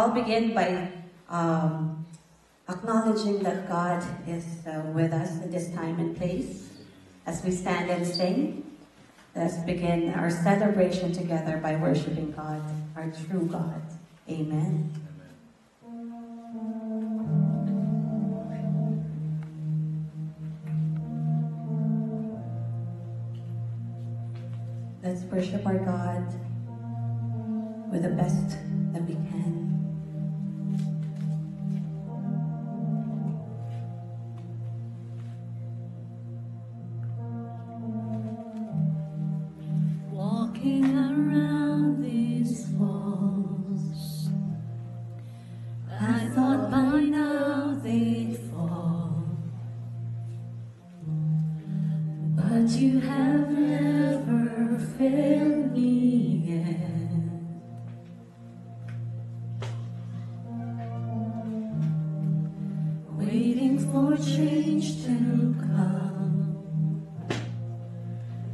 I'll begin by acknowledging that God is with us in this time and place. As we stand and sing, let's begin our celebration together by worshiping God, our true God. Amen. Let's worship our God with the best that we can. Walking around these walls, I thought by now they'd fall, but you have never failed me yet. Waiting for change to come,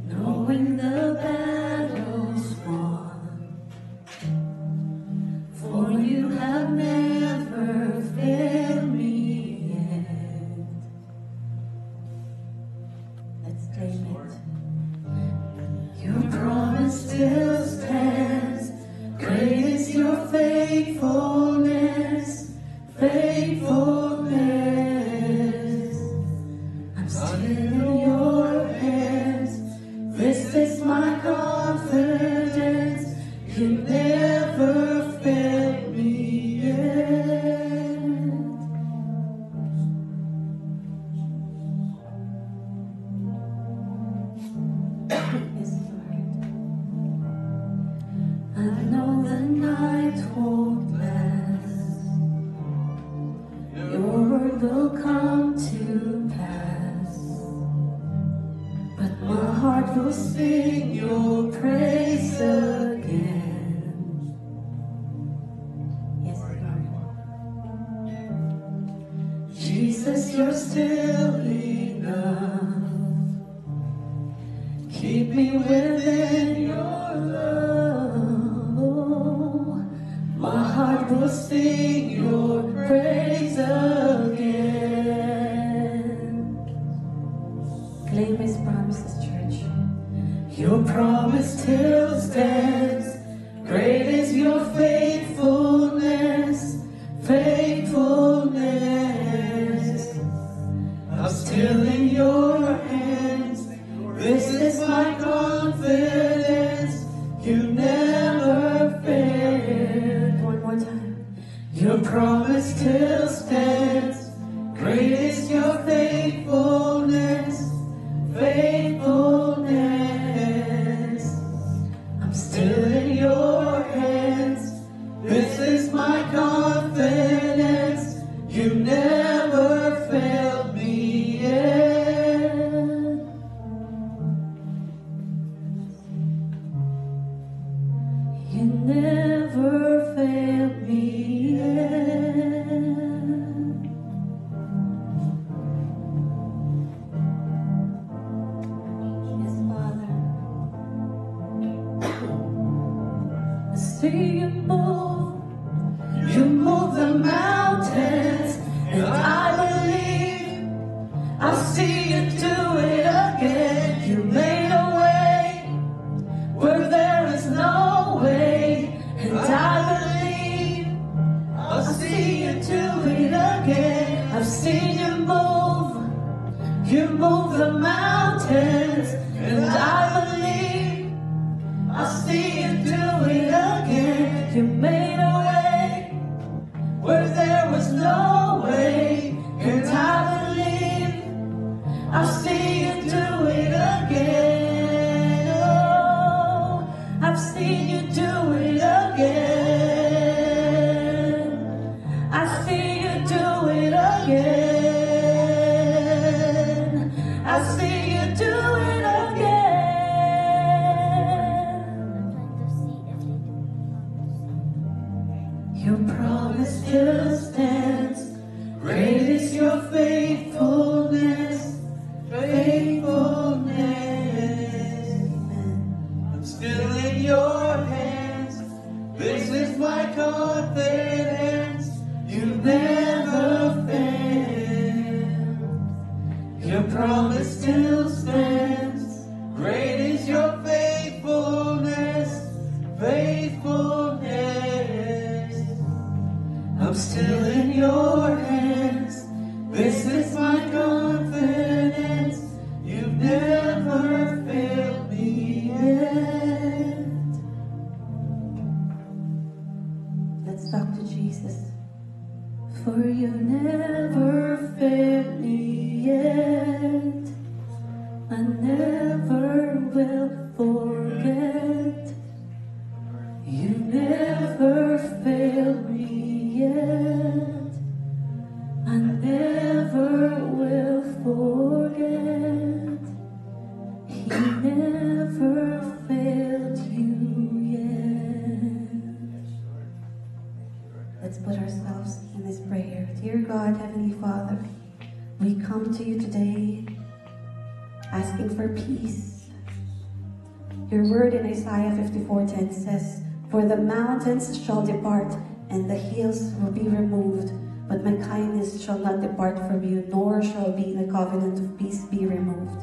knowing the battle's won, for you have never failed me yet. Let's claim it. Your promise still stands. Great is your faithfulness, faithfulness. I'm still in your hands. This is my confidence. You never failed me yet. Yes, Lord. I know the night won't last. Your word will come to pass. But my heart will sing your praise again. Yes, Lord. Jesus, you're still enough. Keep me within your love. My heart will sing your praise again. Claim His promises, church. Your promise still stands. Great is your faithfulness, faithfulness. I'm still in your hands. This is my confidence. You never failed. One more time. Your promise still stands. Great is your faithfulness, faithfulness. I'm still in your hands. This is my confidence. You never failed me yet. You never failed me yet. Yes, Father. I see you move the mountains, and I believe I'll see you do it again. You made a way where there is no way, and I believe I'll see you do it again. I've seen you move the mountains, and I believe I'll see you do it again. You made a way where there was no way, and I believe I'll see you do it again. Oh, I've seen you do it again. I see you do it again. I see you do it again. Your promise still stands. Great is your faithfulness, faithfulness. I'm still in your hands. This is my confidence. promise still stands. Great is your faithfulness, faithfulness. I'm still in your hands. This is my confidence. You've never failed me yet. Let's talk to Jesus. For you never failed me yet. I never will forget. You never failed me yet. I never will forget. He never failed you yet. Let's put ourselves in this prayer. Dear God, Heavenly Father, we come to you today asking for peace. Your word in Isaiah 54:10 says, "For the mountains shall depart and the hills will be removed, but my kindness shall not depart from you, nor shall be the covenant of peace be removed.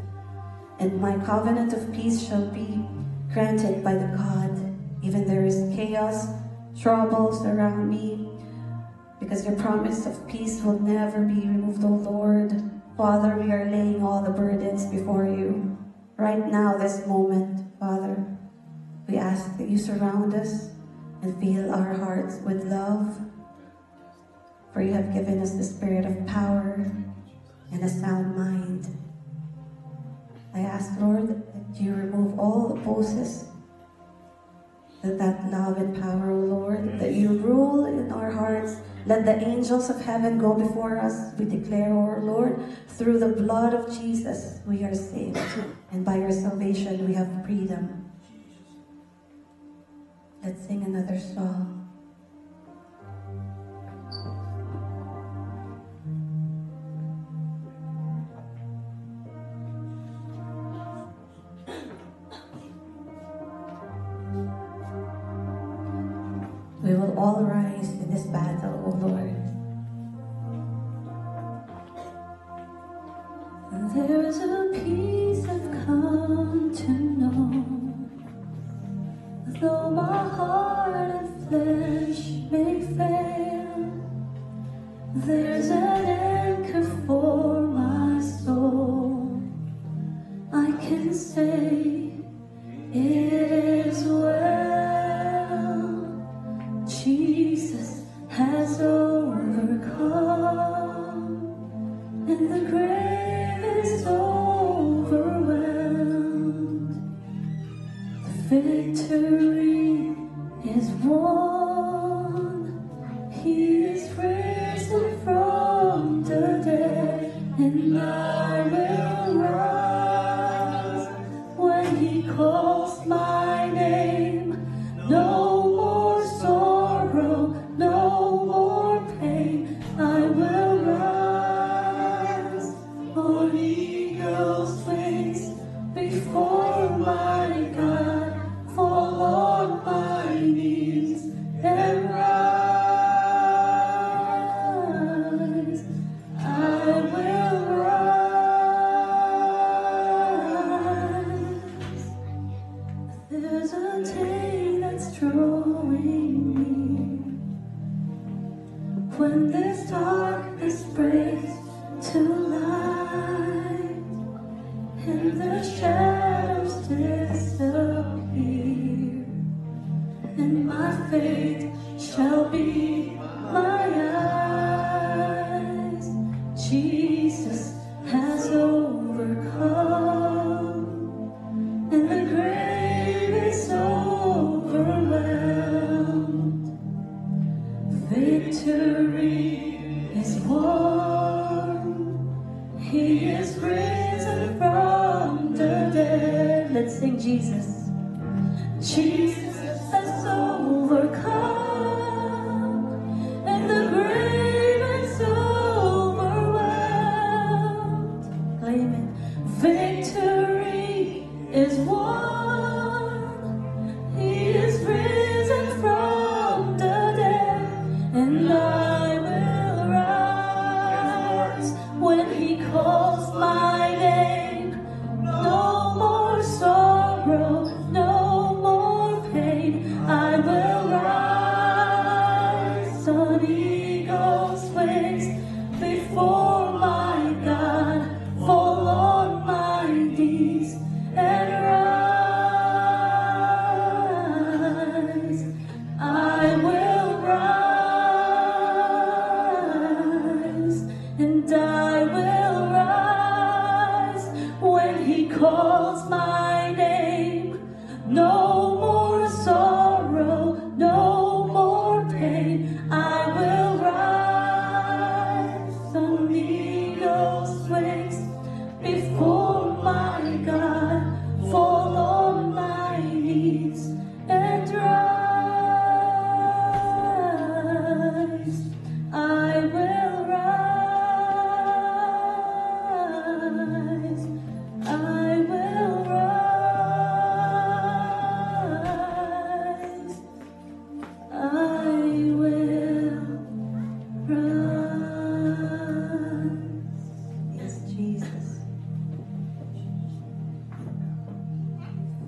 And my covenant of peace shall be granted by the God, even there is chaos, troubles around me, because your promise of peace will never be removed, O Lord. Father, we are laying all the burdens before you. Right now, this moment, Father, we ask that you surround us and fill our hearts with love, for you have given us the spirit of power and a sound mind. I ask, Lord, that you remove all opposes that love and power, O Lord, that you rule in our hearts. Let the angels of heaven go before us. We declare, O Lord, through the blood of Jesus, we are saved. And by your salvation, we have freedom. Let's sing another song. We will all rise in this battle, O Lord. There's a peace I've come to know, though my heart and flesh may fail. There's an anchor for my soul. I can say it is well. Jesus has overcome, and the grave is overwhelmed. The victory is won. He is risen from the dead, and I will rise when he calls my name. No more sorrow, no more pain. I will rise on eagle's wings before my God, fall on my knees and rise. I will rise. There's a day that's drawing near, when this darkness breaks to light, and the shadows disappear, and my faith shall be my eyes. Jesus has overcome, and the grave is overwhelmed. Victory is won. He is risen from the dead. Let's sing Jesus. Jesus has overcome, and the grave is overwhelmed. Claim it. Victory is won. He is risen from the dead, and I will rise when he calls my name.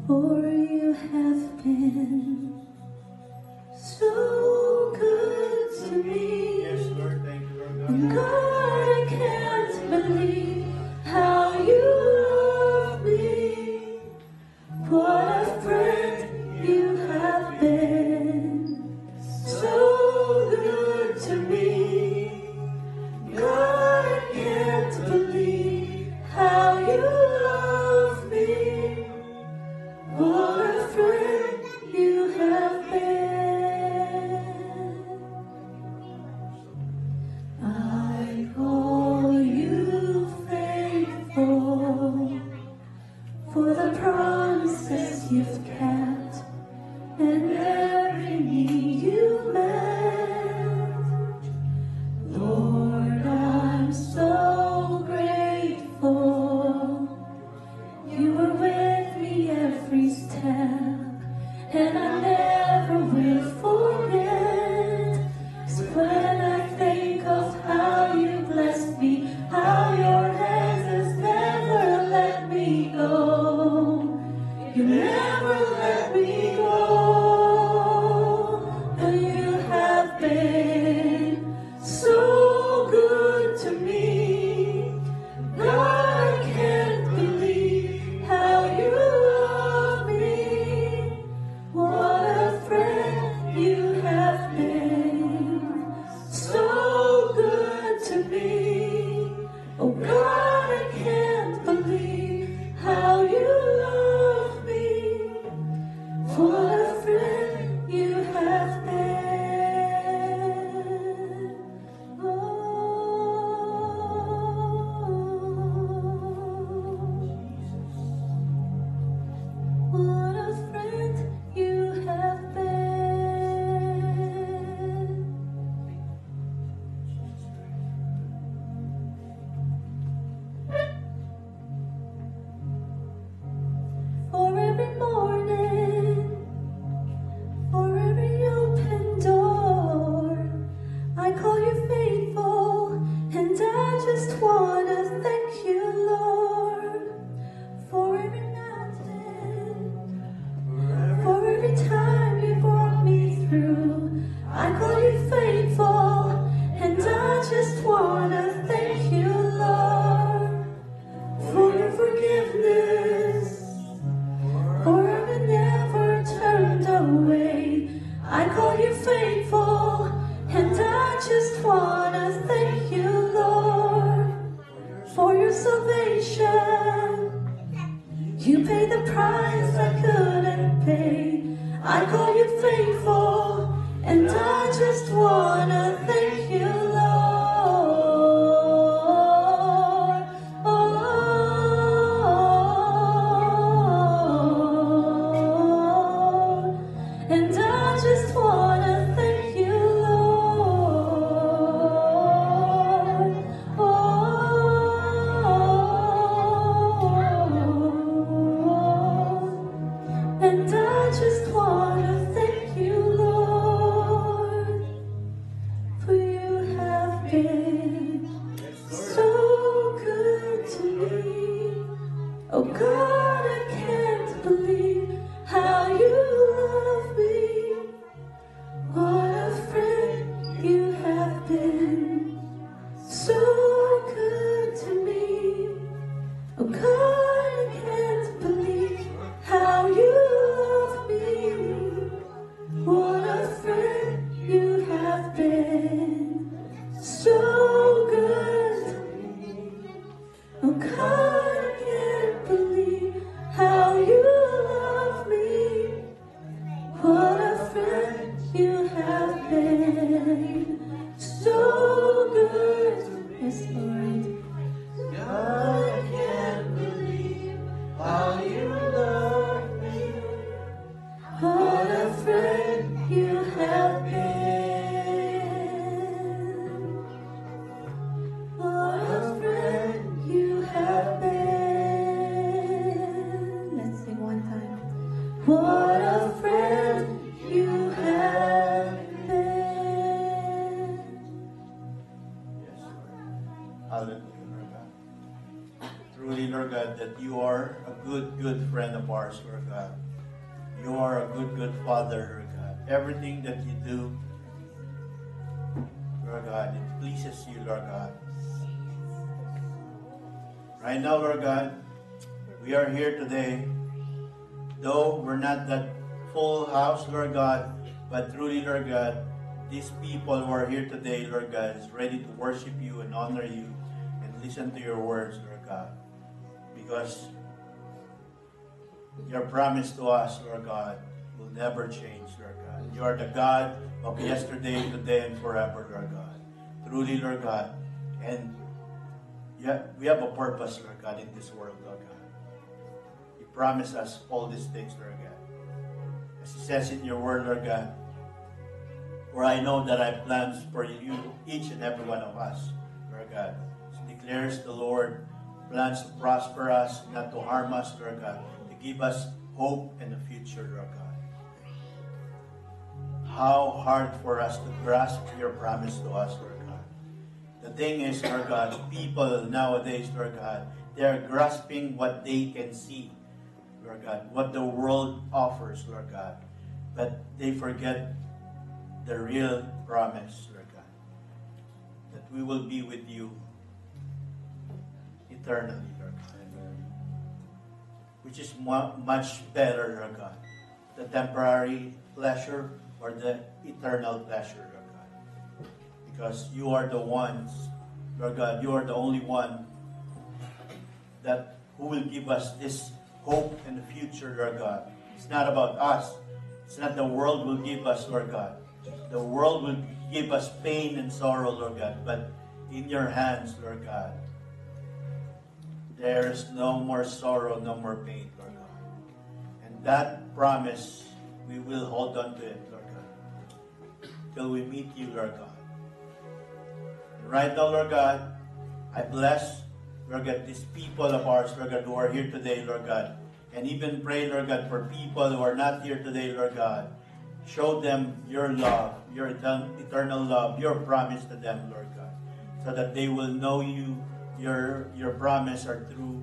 for you have been so good to me. Yes, Lord, thank you, Lord God. And God, I can't believe how you love me. What a friend you have been, so good to me. God, I can't believe how you love me. What a friend you have been. I call you faithful for the promises you've kept and every need you've met. Lord, I'm so grateful. You were with me every step, and I never will forget. 'Cause when I think of how you blessed me, how your hands has never let me go, you never let me go. And you have been so good to me. God, I can't believe how you love me. What a friend you have been, so good to me. Oh God, I can't believe how you love me. What a friend you have been. What a friend you have been. For every morning, for every open door, I call you faithful, and I just wanna thank you, Lord, for every mountain, for every time you brought me through. I call you faithful, and I just wanna thank you, Lord, for your forgiveness, for I've never turned away. I call you faithful, and I just wanna thank you, Lord, for your salvation. You paid the price I couldn't pay. I call you faithful, and I just wanna thank you, Lord. And I just wanna thank you, Lord. And I just wanna thank you, Lord, for you have been so good to me. Oh God, I can't believe how you love me. What a friend you have been, so good to me. Oh God, I can't believe how you love me. What a friend you have been, so good to me. Oh God, I can't believe how you love me. What a friend you have been, so good. Yes, Lord. God, I can't believe how you love me. What a friend you have been. What a friend you have been. truly, Lord God, that you are a good friend of ours, Lord God. You are a good Father, Lord God. Everything that you do, Lord God, it pleases you, Lord God. Right now, Lord God, we are here today, though we're not that full house, Lord God, but truly, Lord God, these people who are here today, Lord God, is ready to worship you and honor you and listen to your words, Lord God. Because your promise to us, Lord God, will never change, Lord God. You are the God of yesterday, today, and forever, Lord God. Truly, Lord God. And we have a purpose, Lord God, in this world, Lord God. You promise us all these things, Lord God. As it says in your word, Lord God, for I know that I have plans for you, each and every one of us, Lord God. So declares the Lord, plans to prosper us, not to harm us, Lord God, to give us hope and a future, Lord God. How hard for us to grasp your promise to us, Lord God. The thing is, Lord God, people nowadays, Lord God, they are grasping what they can see, Lord God, what the world offers, Lord God. But they forget the real promise, Lord God, that we will be with you eternally, Lord God. Which is much better, Lord God. The temporary pleasure or the eternal pleasure, Lord God. Because you are the ones, Lord God, you are the only one that who will give us this hope in the future, Lord God. It's not about us. It's not the world will give us, Lord God. The world will give us pain and sorrow, Lord God. But in your hands, Lord God, there is no more sorrow, no more pain, Lord God. And that promise, we will hold on to it, Lord God, till we meet you, Lord God. And right now, Lord God, I bless, Lord God, these people of ours, Lord God, who are here today, Lord God. And even pray, Lord God, for people who are not here today, Lord God. Show them your love, your eternal love, your promise to them, Lord God, so that they will know you, your promise are true,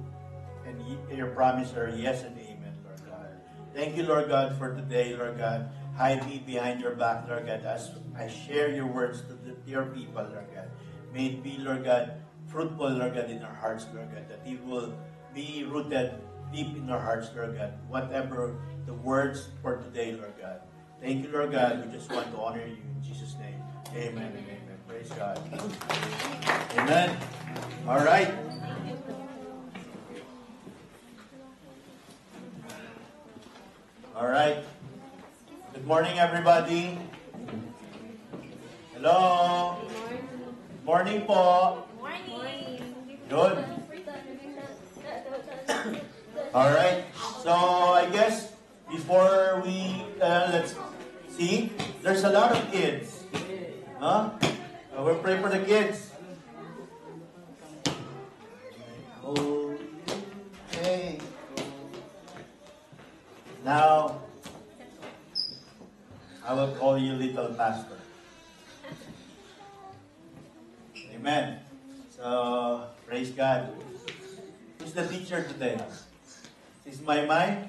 and your promise are yes and amen, Lord God. Thank you, Lord God, for today, Lord God. Hide me behind your back, Lord God, as I share your words to your people, Lord God. May it be, Lord God, fruitful, Lord God, in our hearts, Lord God, that it will be rooted deep in our hearts, Lord God, whatever the words for today, Lord God. Thank you, Lord God. We just want to honor you in Jesus' name. Amen and amen. Praise God. Amen. All right. All right. Good morning, everybody. Hello. Good morning po. Good. All right. So I guess before we let's see, there's a lot of kids. Huh? We'll pray for the kids. Okay. Now, I will call you little pastor. Amen. So, praise God. Who's the teacher today? Is my mind?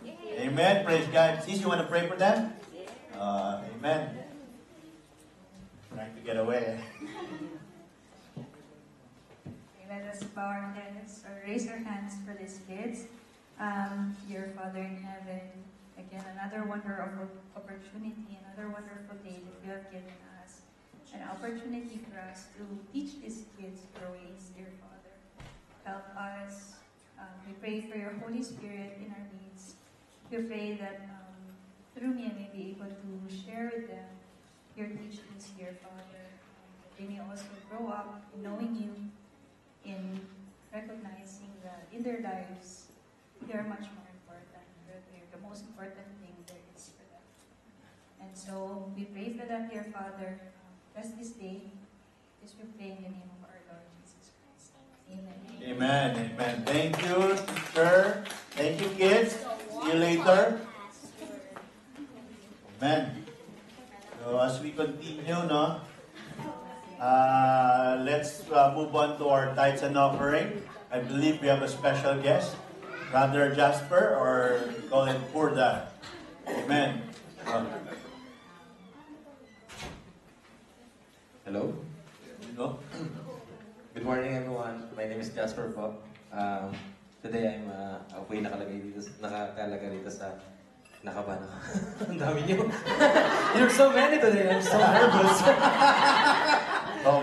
Amen. Praise God. Sis, you want to pray for them? Amen. Trying to get away. Let us bow our heads or raise our hands for these kids. Dear Father in heaven, again, another wonderful opportunity, another wonderful day that you have given us. An opportunity for us to teach these kids your ways, dear Father. Help us. We pray for your Holy Spirit in our needs. We pray that through me I may be able to share with them your teachings, dear Father. That they may also grow up knowing you, in recognizing that in their lives, they are much more important. They're the most important thing there is for them. And so we pray for them, dear Father. Bless this day. This we pray in the name of our Lord Jesus Christ. Amen. Amen. Amen. Thank you, teacher. Thank you, kids. See you later. Amen. So as we continue, let's move on to our tithes tithes and offering. I believe we have a special guest, Brother Jasper, or call him Poor Dad. Amen. Hello. No? Good morning, everyone. My name is Jasper po. Today, ako'y nakakalagay dito sa nakaban ako. Ang dami niyo. You're so many today. I'm so nervous. No?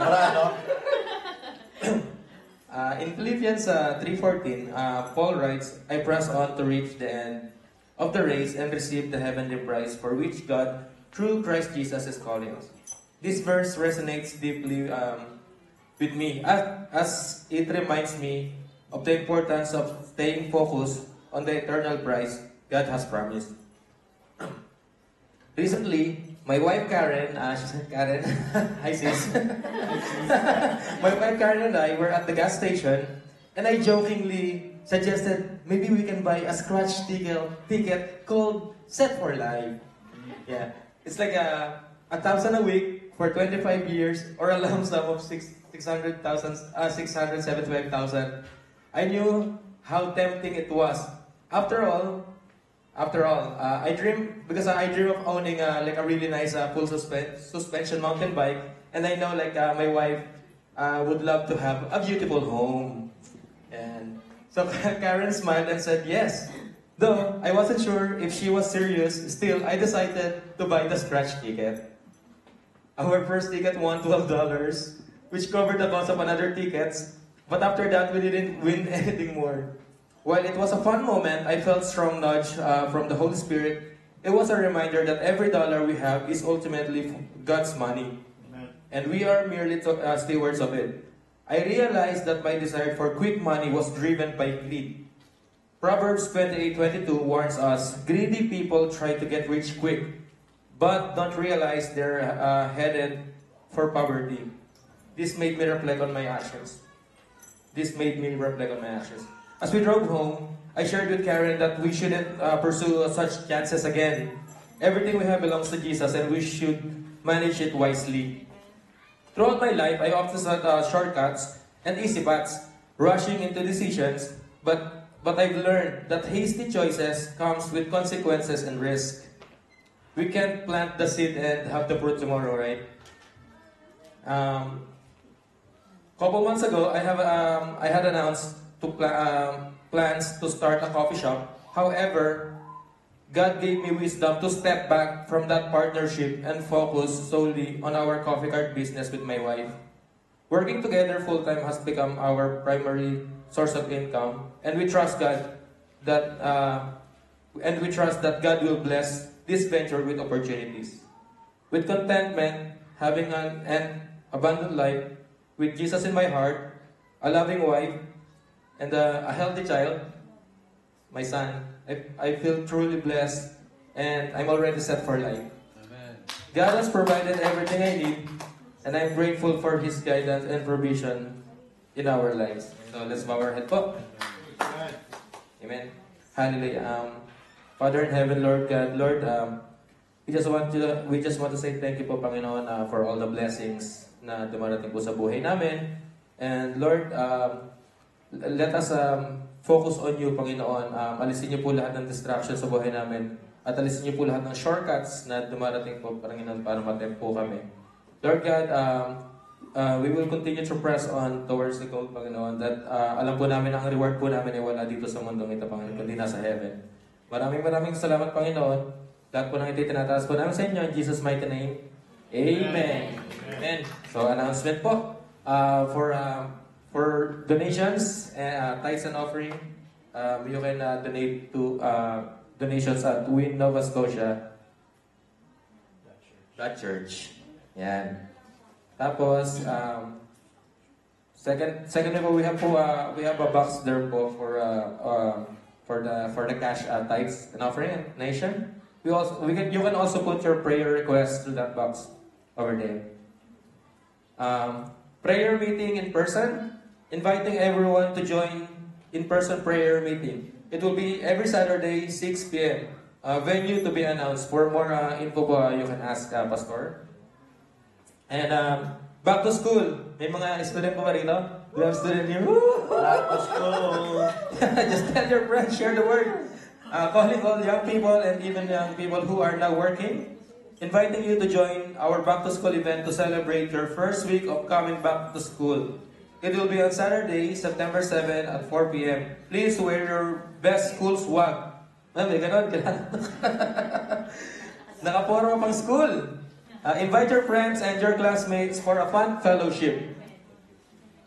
In Philippians 3:14, Paul writes, I press on to reach the end of the race and receive the heavenly prize for which God, through Christ Jesus, is calling us. This verse resonates deeply with me as it reminds me of the importance of staying focused on the eternal prize God has promised. Recently, my wife Karen, Karen, hi sis. My wife Karen and I were at the gas station, and I jokingly suggested maybe we can buy a scratch ticket called Set for Life. Yeah, it's like 1,000 a week for 25 years, or a lump sum of 675,000. I knew how tempting it was. After all, I dream of owning like a really nice full suspension mountain bike, and I know my wife would love to have a beautiful home. And so Karen smiled and said yes. Though I wasn't sure if she was serious, still I decided to buy the scratch ticket. Our first ticket won $12, which covered the cost of another tickets, but after that we didn't win anything more. While it was a fun moment, I felt strong nudge from the Holy Spirit. It was a reminder that every dollar we have is ultimately God's money, and we are merely stewards of it. I realized that my desire for quick money was driven by greed. Proverbs 28:22 warns us, greedy people try to get rich quick, but don't realize they're headed for poverty. This made me reflect on my actions. As we drove home, I shared with Karen that we shouldn't pursue such chances again. Everything we have belongs to Jesus, and we should manage it wisely. Throughout my life, I often sought shortcuts and easy paths, rushing into decisions, but I've learned that hasty choices comes with consequences and risk. We can't plant the seed and have the fruit tomorrow, right? Couple months ago, I had announced plans to start a coffee shop. However, God gave me wisdom to step back from that partnership and focus solely on our coffee cart business with my wife. Working together full-time has become our primary source of income, and we trust God that God will bless this venture with opportunities. With contentment, having an abundant life, with Jesus in my heart, a loving wife, and a healthy child, my son, I feel truly blessed, and I'm already set for life. Amen. God has provided everything I need, and I'm grateful for His guidance and provision in our lives. So let's bow our head po. Amen. Amen. Hallelujah. Father in heaven, Lord God, Lord, we just want to say thank you po, Panginoon, for all the blessings na dumarating po sa buhay namin. And Lord, let us focus on you, Panginoon. Alisin niyo po lahat ng distractions sa buhay namin. At alisin niyo po lahat ng shortcuts na dumarating po, Panginoon, para matempo kami. Lord God, we will continue to press on towards the goal, Panginoon, that alam po namin ang reward po namin ay wala dito sa mundong ito, Panginoon, kundi nasa heaven. Maraming salamat, Panginoon. Lahat po ng ito tinataas po namin sa inyo in Jesus' mighty name. Amen. Amen. So, announcement po for donations, tithes and offering. You can donate to donations at Win Nova Scotia. That church. Yan. Tapos, secondly po, we have a box there po for the cash tithes and offering nation. You can also put your prayer requests to that box over there. Prayer meeting in person, inviting everyone to join in-person prayer meeting. It will be every Saturday, 6 p.m. Venue to be announced. For more info po, you can ask Pastor. And back to school. May mga student po ba rito? We have student here. Woo! Back to school. Just tell your friends, share the word. Calling all young people and even young people who are now working, inviting you to join our back to school event to celebrate your first week of coming back to school. It will be on Saturday, September 7 at 4 p.m. Please wear your best school swag. May ganon, Nakaporo pang school. Invite your friends and your classmates for a fun fellowship.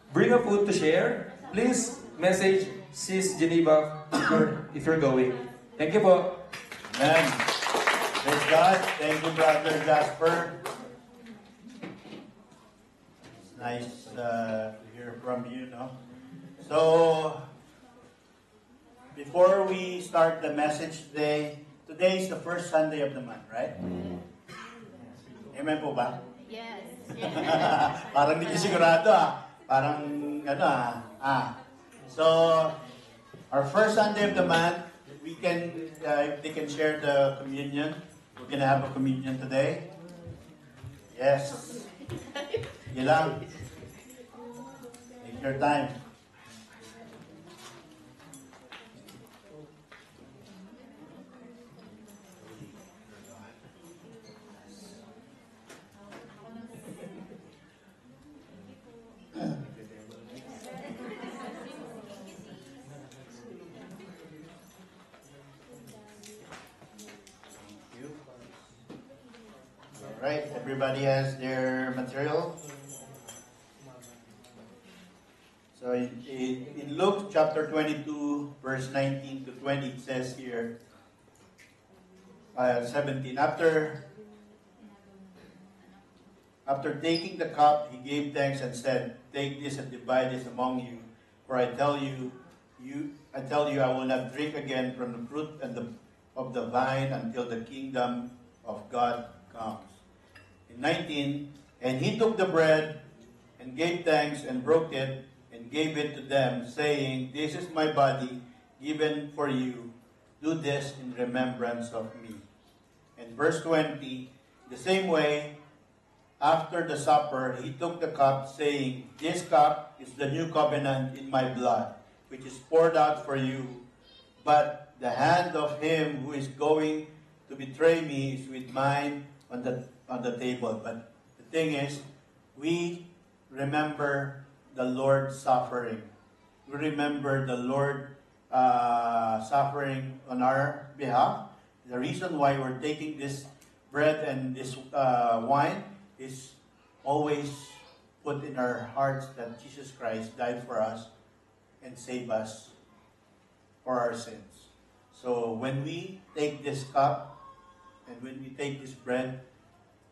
Bring a food to share. Please message Sis Geneva if you're going. Thank you po. Amen. Praise God. Thank you, Brother Jasper. It's nice to hear from you, no? So, before we start the message today, today is the first Sunday of the month, right? Amen po ba? Yes. Parang hindi sigurado Parang So, our first Sunday of the month, we can, if they can share the communion, we're gonna have a communion today. Yes. Sige lang. Take your time. Right, everybody has their material. So in Luke chapter 22, verse 19 to 20, it says here, 17, after taking the cup, he gave thanks and said, "Take this and divide this among you, for I tell you, I will not drink again from the fruit of the vine until the kingdom of God comes." In 19, and he took the bread and gave thanks and broke it and gave it to them, saying, "This is my body given for you. Do this in remembrance of me." And verse 20, the same way, after the supper, he took the cup, saying, "This cup is the new covenant in my blood, which is poured out for you. But the hand of him who is going to betray me is with mine on the table." But the thing is, we remember the Lord's suffering. We remember the Lord suffering on our behalf. The reason why we're taking this bread and this wine is always put in our hearts that Jesus Christ died for us and saved us for our sins. So when we take this cup and when we take this bread,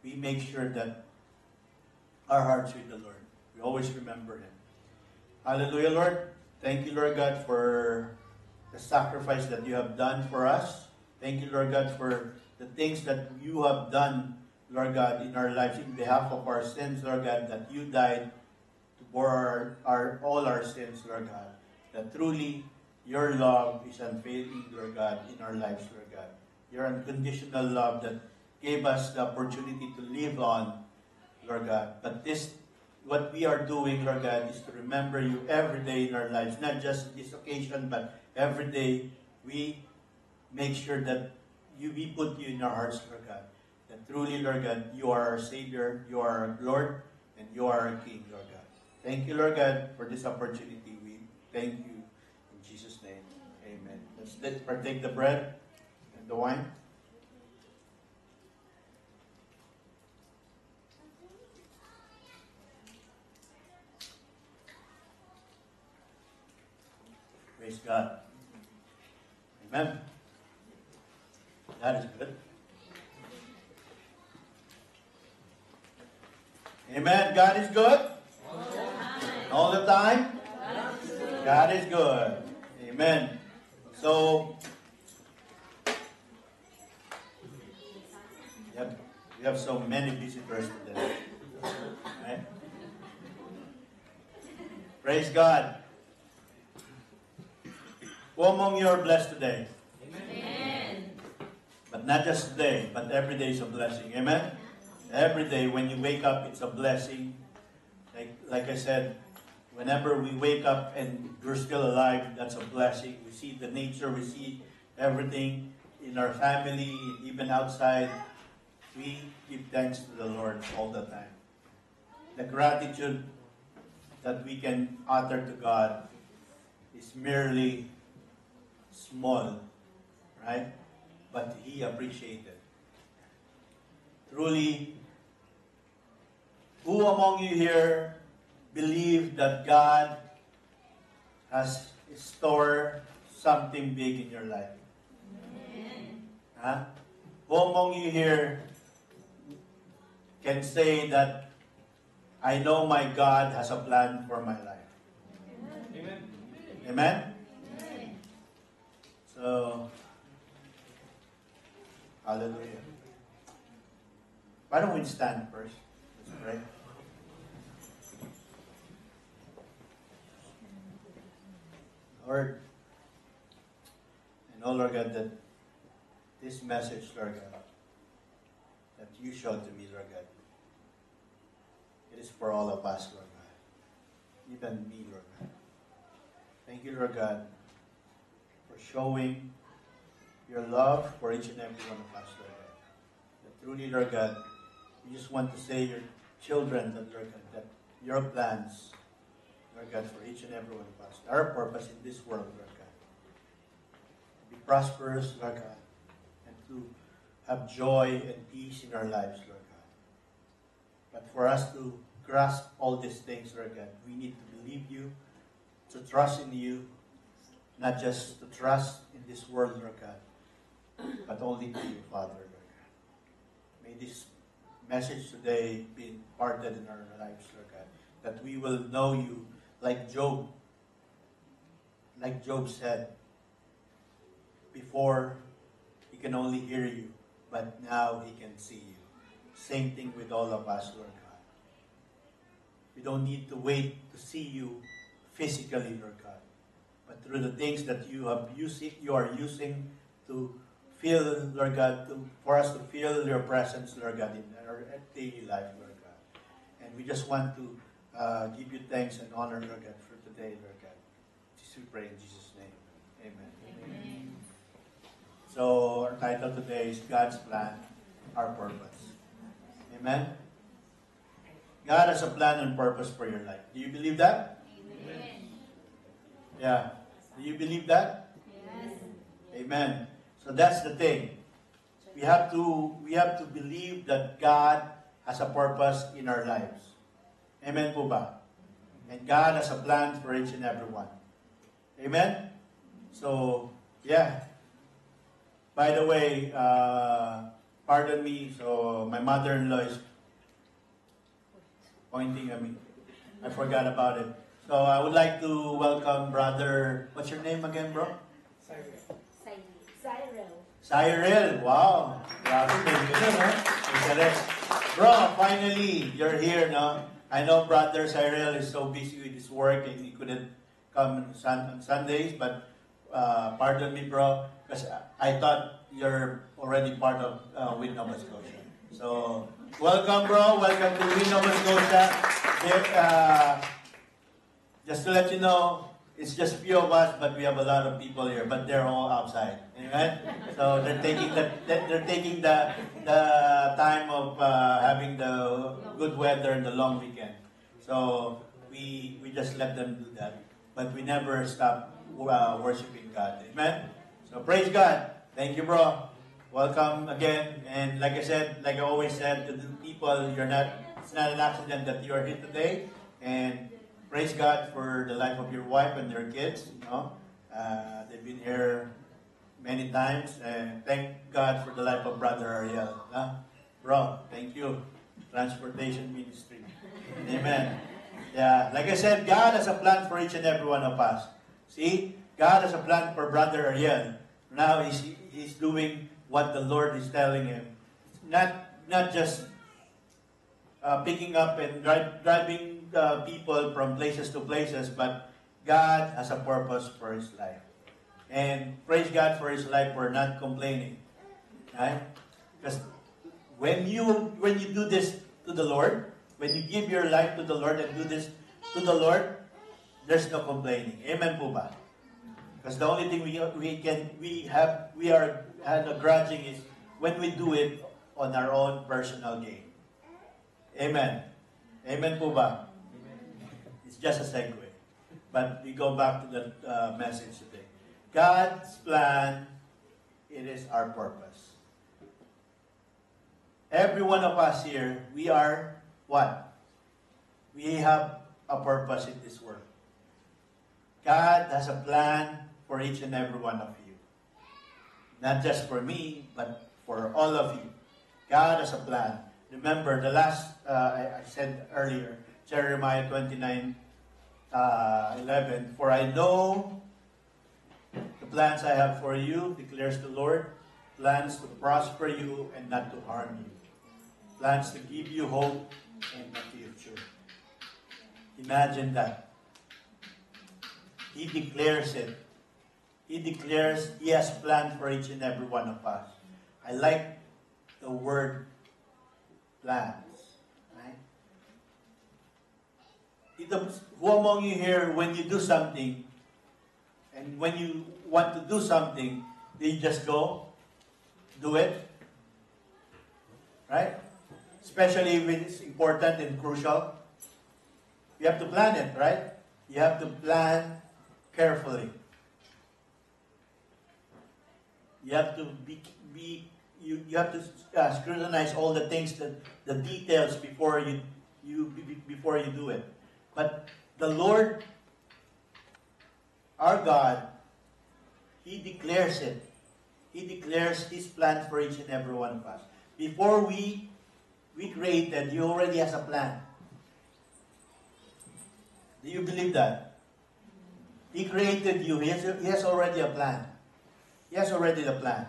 we make sure that our hearts with the Lord. We always remember Him. Hallelujah, Lord. Thank you, Lord God, for the sacrifice that you have done for us. Thank you, Lord God, for the things that you have done, Lord God, in our lives, in behalf of our sins, Lord God, that you died to bore all our sins, Lord God. That truly your love is unfailing, Lord God, in our lives, Lord God. Your unconditional love that gave us the opportunity to live on, Lord God. But what we are doing, Lord God, is to remember you every day in our lives. Not just this occasion, but every day we make sure that we put you in our hearts, Lord God. That truly, Lord God, you are our Savior, you are our Lord, and you are our King, Lord God. Thank you, Lord God, for this opportunity. We thank you in Jesus' name. Amen. Let's partake the bread and the wine. Praise God. Amen. That is good. Amen. God is good. All the time. God is good. Amen. So, we have so many visitors today. Right? Praise God. Who among you are blessed today? Amen. But not just today, but every day is a blessing. Amen? Every day when you wake up, it's a blessing. Like I said, Whenever we wake up and we're still alive, that's a blessing. We see the nature, we see everything in our family, even outside. We give thanks to the Lord all the time. The gratitude that we can utter to God is merely small, right? But He appreciated. Truly, who among you here believe that God has stored something big in your life? Huh? Who among you here can say that I know my God has a plan for my life? Amen. Amen? So, hallelujah. Why don't we stand first? Let's pray. Lord, and oh Lord God, that this message, Lord God, that you showed to me, Lord God, it is for all of us, Lord God. Even me, Lord God. Thank you, Lord God, for showing your love for each and every one of us, Lord God. That truly, Lord God, we just want to say your children, that, Lord God, that your plans, Lord God, for each and every one of us, our purpose in this world, Lord God, to be prosperous, Lord God, and to have joy and peace in our lives, Lord God. But for us to grasp all these things, Lord God, we need to believe you, to trust in you, not just to trust in this world, Lord God, but only to you, Father, Lord God. May this message today be imparted in our lives, Lord God, that we will know you like Job. Like Job said, before he can only hear you, but now he can see you. Same thing with all of us, Lord God. We don't need to wait to see you physically, Lord God, but through the things that you are using to feel, Lord God, for us to feel your presence, Lord God, in our daily life, Lord God. And we just want to give you thanks and honor, Lord God, for today, Lord God. Just we pray in Jesus' name. Amen. Amen. So our title today is God's Plan, Our Purpose. Amen. God has a plan and purpose for your life. Do you believe that? Amen. Yeah. Do you believe that? Yes. Amen. So that's the thing. We have to believe that God has a purpose in our lives. Amen po ba? And God has a plan for each and every one. Amen? So, yeah. By the way, pardon me, so my mother-in-law is pointing at me. I forgot about it. So I would like to welcome brother, what's your name again, bro? Cyril. Wow. Grabe, thank you, no? Bro, finally, you're here, no? I know brother Cyril is so busy with his work and he couldn't come on Sundays, but pardon me, bro, because I thought you're already part of Win Nova Scotia. So, welcome, bro. Welcome to Win Nova Scotia. Just to let you know, it's just a few of us, but we have a lot of people here, but they're all outside. Amen? So they're taking the time of having the good weather and the long weekend. So we just let them do that. But we never stop worshiping God. Amen? So praise God. Thank you, bro. Welcome again. And like I said, like I always said to the people, it's not an accident that you are here today. And praise God for the life of your wife and your kids. You know, they've been here many times, and thank God for the life of Brother Ariel. Bro, thank you. Transportation Ministry. Amen. Yeah, like I said, God has a plan for each and every one of us. See, God has a plan for Brother Ariel. Now he's doing what the Lord is telling him. Not just picking up and driving people from places to places, but God has a purpose for his life. And praise God for his life for not complaining. Right? Because when you do this to the Lord, when you give your life to the Lord and do this to the Lord, there's no complaining. Amen po ba? Because the only thing we are grudging is when we do it on our own personal gain. Amen. Amen po ba? It's just a segue. But we go back to the message today. God's plan, it is our purpose. Every one of us here, we are what? We have a purpose in this world. God has a plan for each and every one of you. Not just for me, but for all of you. God has a plan. Remember, the last, I said earlier, Jeremiah 29:11, for I know the plans I have for you, declares the Lord, plans to prosper you and not to harm you. Plans to give you hope and a future. Imagine that. He declares it. He declares He has planned for each and every one of us. I like the word plans. Right? Who among you here, when you do something, and when you want to do something, do you just go, do it? Right? Especially when it's important and crucial. You have to plan it, right? You have to plan carefully. You have to you have to scrutinize all the things, the details before you do it. But the Lord, our God, He declares it. He declares His plan for each and every one of us. Before we created, He already has a plan. Do you believe that? He created you. He has already a plan. He has already the plan.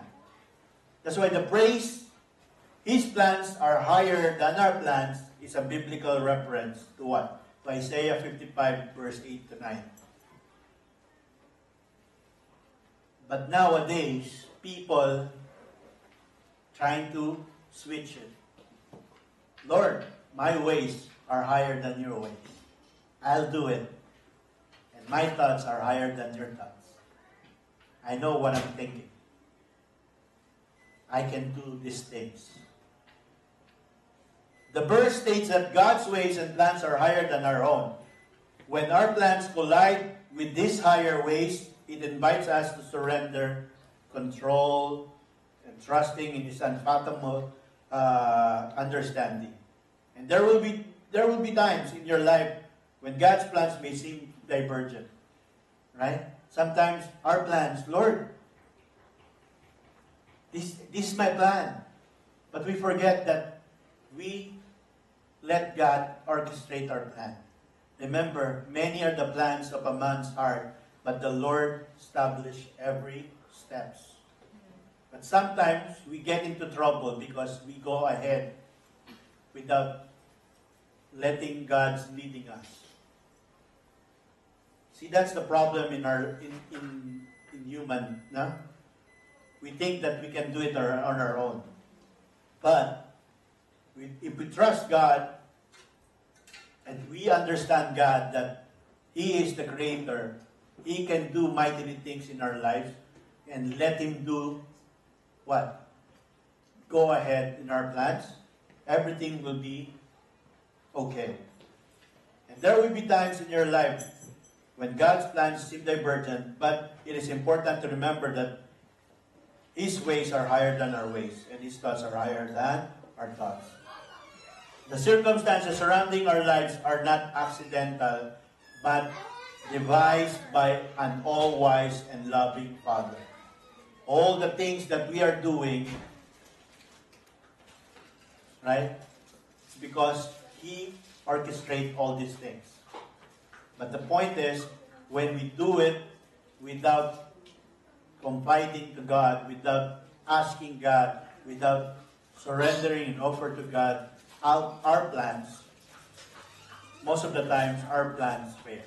That's why the praise, His plans are higher than our plans, is a biblical reference to what? To Isaiah 55, verse 8 to 9. But nowadays, people trying to switch it. Lord, my ways are higher than your ways. I'll do it. And my thoughts are higher than your thoughts. I know what I'm thinking. I can do these things. The verse states that God's ways and plans are higher than our own. When our plans collide with these higher ways, it invites us to surrender, control, and trusting in His unfathomable understanding. And there will be times in your life when God's plans may seem divergent. Right? Sometimes our plans, Lord, this is my plan. But we forget that we let God orchestrate our plan. Remember, many are the plans of a man's heart, but the Lord established every steps. But sometimes we get into trouble because we go ahead without letting God's leading us. See, that's the problem in human, no? We think that we can do it on our own. But if we trust God and we understand God that He is the Creator, He can do mighty things in our lives, and let Him do what? Go ahead in our plans. Everything will be okay. And there will be times in your life when God's plans seem divergent, but it is important to remember that His ways are higher than our ways, and His thoughts are higher than our thoughts. The circumstances surrounding our lives are not accidental, but devised by an all-wise and loving Father. All the things that we are doing, right? It's because He orchestrates all these things. But the point is, when we do it without confiding to God, without asking God, without surrendering and offer to God our plans, most of the times our plans fail.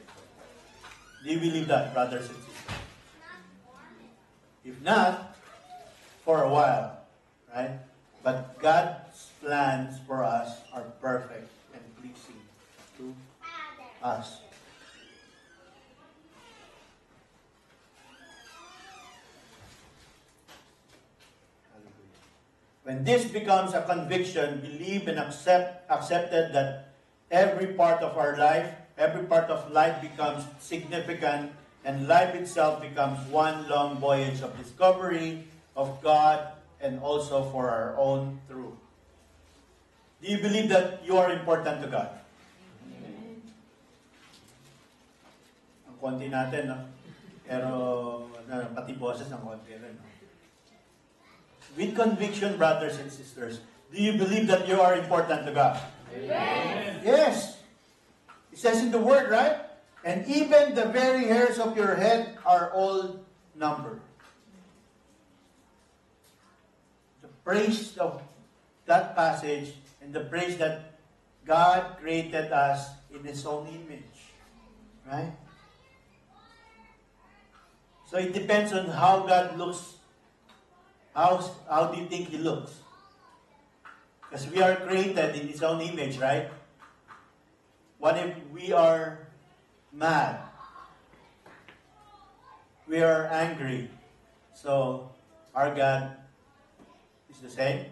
Do you believe that, brothers and sisters? If not, for a while, right? But God's plans for us are perfect and pleasing to us. When this becomes a conviction, believe and accepted that every part of our life, every part of life becomes significant, and life itself becomes one long voyage of discovery of God and also for our own truth. Do you believe that you are important to God? Ang konti natin, no? Pero pati boses ang konti rin. No? With conviction, brothers and sisters, do you believe that you are important to God? Yes. Yes. It says in the Word, right? And even the very hairs of your head are all numbered. The praise of that passage and the praise that God created us in His own image. Right? So it depends on how God looks. How do you think He looks? Because we are created in His own image, right? What if we are mad? We are angry. So our God is the same.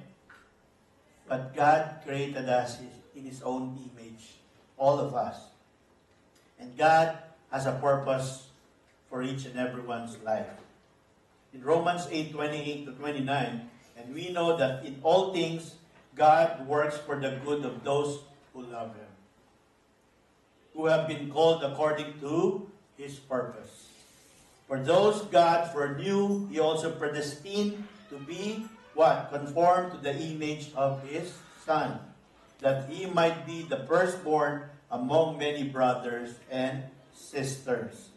But God created us in His own image. All of us. And God has a purpose for each and everyone's life. In Romans 8:28 to 29, and we know that in all things, God works for the good of those who love Him, who have been called according to His purpose. For those God foreknew, He also predestined to be what? Conformed to the image of His Son, that He might be the firstborn among many brothers and sisters.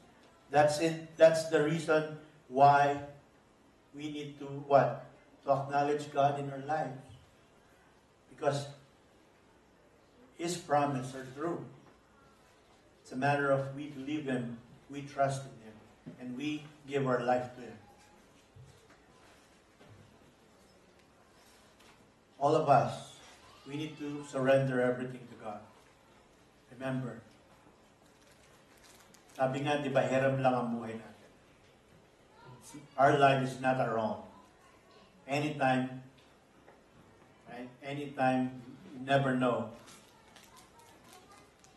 That's it. That's the reason why we need to what? To acknowledge God in our lives. Because His promises are true. It's a matter of we believe Him, we trust in Him, and we give our life to Him. All of us, we need to surrender everything to God. Remember, sabi nga, di ba, hiram lang ang buhay natin. Our life is not our own. Anytime, right? Anytime, you never know.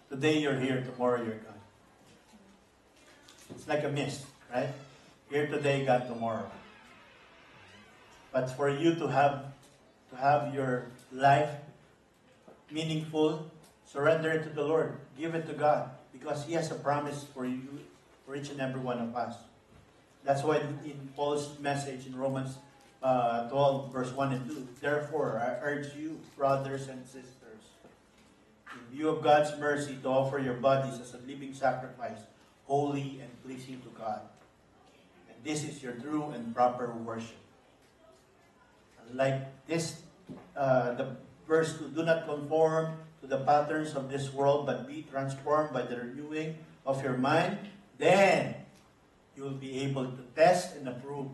Today you're here, tomorrow you're gone. It's like a mist, right? Here today, gone tomorrow. But for you to have your life meaningful, surrender it to the Lord. Give it to God. Because He has a promise for you, for each and every one of us. That's why in Paul's message in Romans 12, verse 1 and 2, therefore, I urge you, brothers and sisters, in view of God's mercy, to offer your bodies as a living sacrifice, holy and pleasing to God. And this is your true and proper worship. Like this, the verse 2, do not conform to the patterns of this world, but be transformed by the renewing of your mind. Then you will be able to test and approve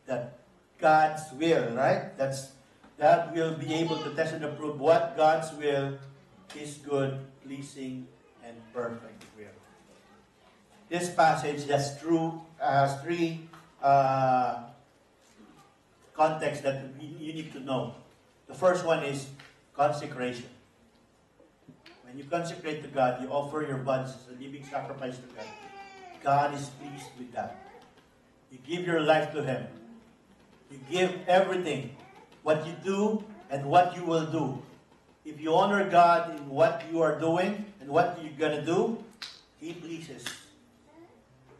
that God's will, right? That will be able to test and approve what God's will is, good, pleasing, and perfect will. This passage has three contexts that you need to know. The first one is consecration. When you consecrate to God, you offer your bodies as a living sacrifice to God. God is pleased with that. You give your life to Him. You give everything, what you do and what you will do. If you honor God in what you are doing and what you're going to do, He pleases.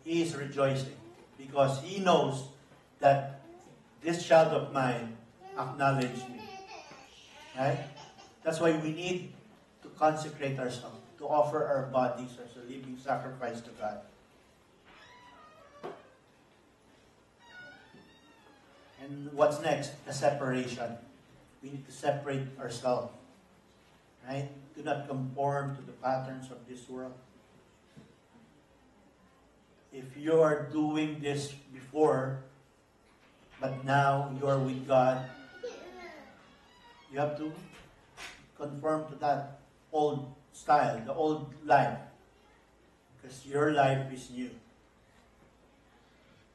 He is rejoicing because He knows that this child of mine acknowledged me. Right? That's why we need to consecrate ourselves, to offer our bodies as a living sacrifice to God. And what's next? The separation. We need to separate ourselves. Right? Do not conform to the patterns of this world. If you are doing this before, but now you are with God, you have to conform to that old style, the old life. Because your life is new.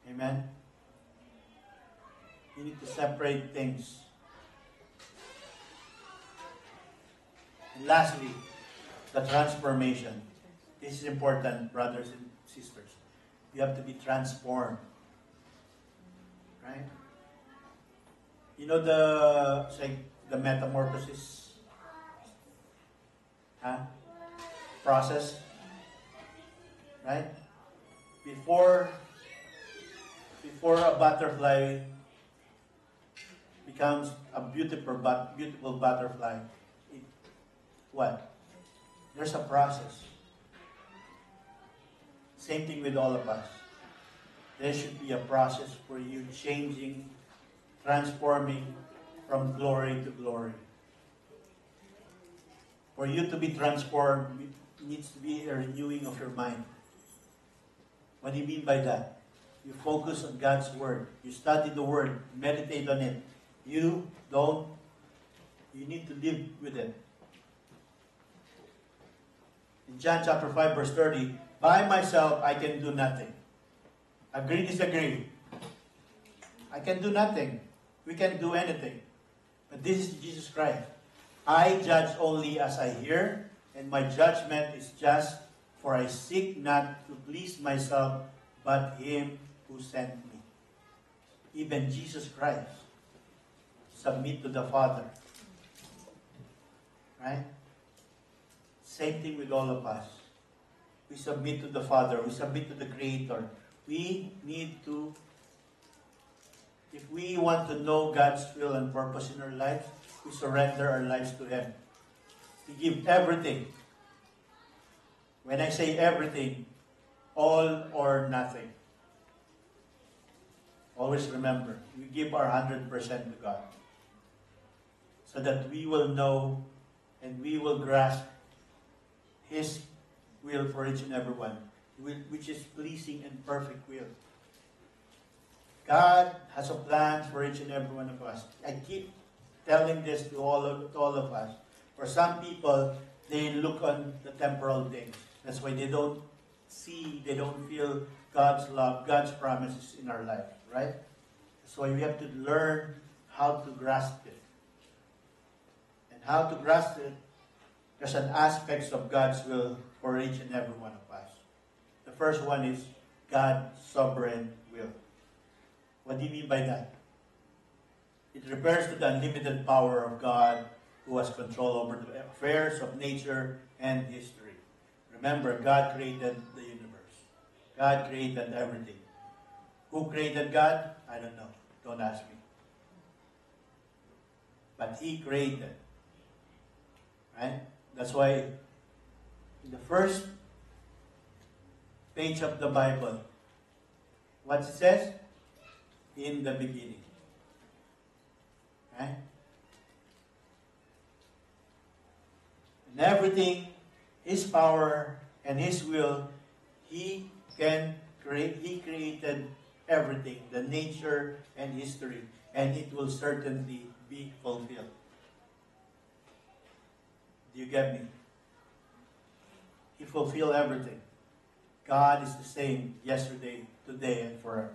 Amen? You need to separate things. And lastly, the transformation. This is important, brothers and sisters. You have to be transformed. Right? You know the metamorphosis process? Right? Before a butterfly becomes a beautiful butterfly, what? There's a process. Same thing with all of us. There should be a process for you changing, transforming from glory to glory. For you to be transformed, it needs to be a renewing of your mind. What do you mean by that? You focus on God's Word. You study the Word. Meditate on it. You need to live with it. In John chapter 5 verse 30, by myself I can do nothing. Agree, disagree? I can do nothing. We can do anything. But this is Jesus Christ. I judge only as I hear, and my judgment is just, for I seek not to please myself, but Him who sent me. Even Jesus Christ submit to the Father. Right? Same thing with all of us. We submit to the Father. We submit to the Creator. We need to, if we want to know God's will and purpose in our lives, we surrender our lives to Him. We give everything. When I say everything, all or nothing. Always remember, we give our 100% to God. So that we will know and we will grasp His will for each and every one, which is pleasing and perfect will. God has a plan for each and every one of us. I keep telling this to all of us. For some people, they look on the temporal things. That's why they don't feel God's love, God's promises in our life, right? That's why we have to learn how to grasp it. And how to grasp it, there's an aspects of God's will for each and every one of us. The first one is God's sovereign will. What do you mean by that? It refers to the unlimited power of God who has control over the affairs of nature and history. Remember, God created the universe. God created everything. Who created God? I don't know. Don't ask me. But He created. Right? That's why in the first page of the Bible, what it says? In the beginning. Right? And everything, His power and His will, He created everything, the nature and history, and it will certainly be fulfilled. Do you get me? He fulfilled everything. God is the same yesterday, today, and forever.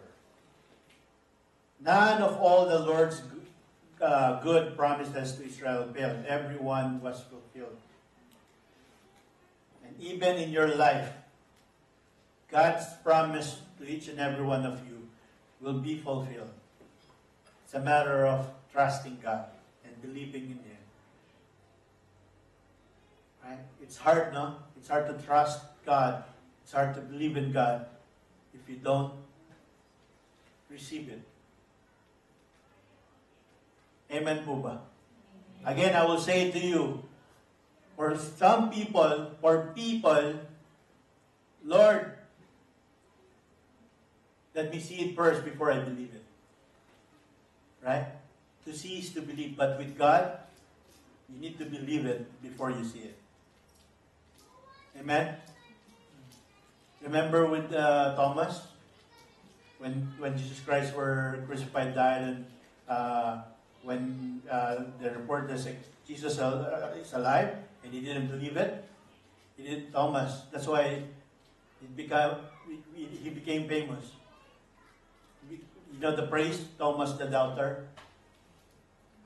None of all the Lord's good promises to Israel failed. Everyone was fulfilled. And even in your life, God's promise to each and every one of you will be fulfilled. It's a matter of trusting God and believing in Him. Right? It's hard, no? It's hard to trust God. It's hard to believe in God if you don't receive it. Amen po ba? Again, I will say to you, for some people, Lord, let me see it first before I believe it. Right? To see is to believe, but with God, you need to believe it before you see it. Amen? Remember with Thomas, when Jesus Christ were crucified, died, and when the report that Jesus is alive, and he didn't believe it, he didn't. Thomas. That's why he became famous. You know the praise, Thomas the doubter.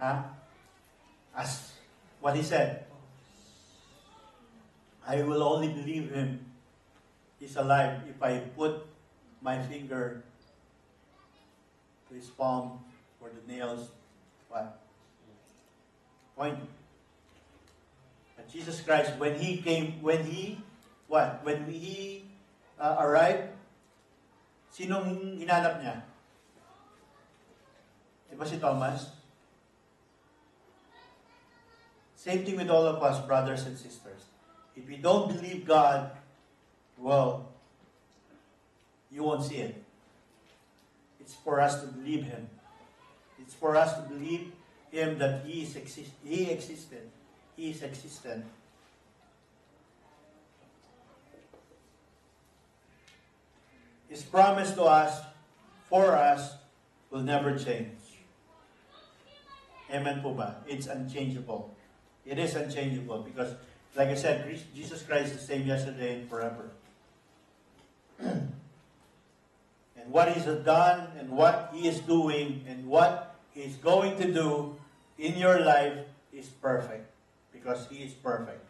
As what he said, I will only believe him is alive if I put my finger to his palm where the nails what? Point. And Jesus Christ, when he arrived, sinong hinanap niya? Di ba si Thomas? Same thing with all of us, brothers and sisters. If you don't believe God, well, you won't see it. It's for us to believe Him. It's for us to believe Him that He existed. He is existent. His promise to us, for us, will never change. Amen po ba? It's unchangeable. It is unchangeable because, like I said, Jesus Christ is the same yesterday and forever. And what He's done and what He is doing and what He's going to do in your life is perfect because He is perfect.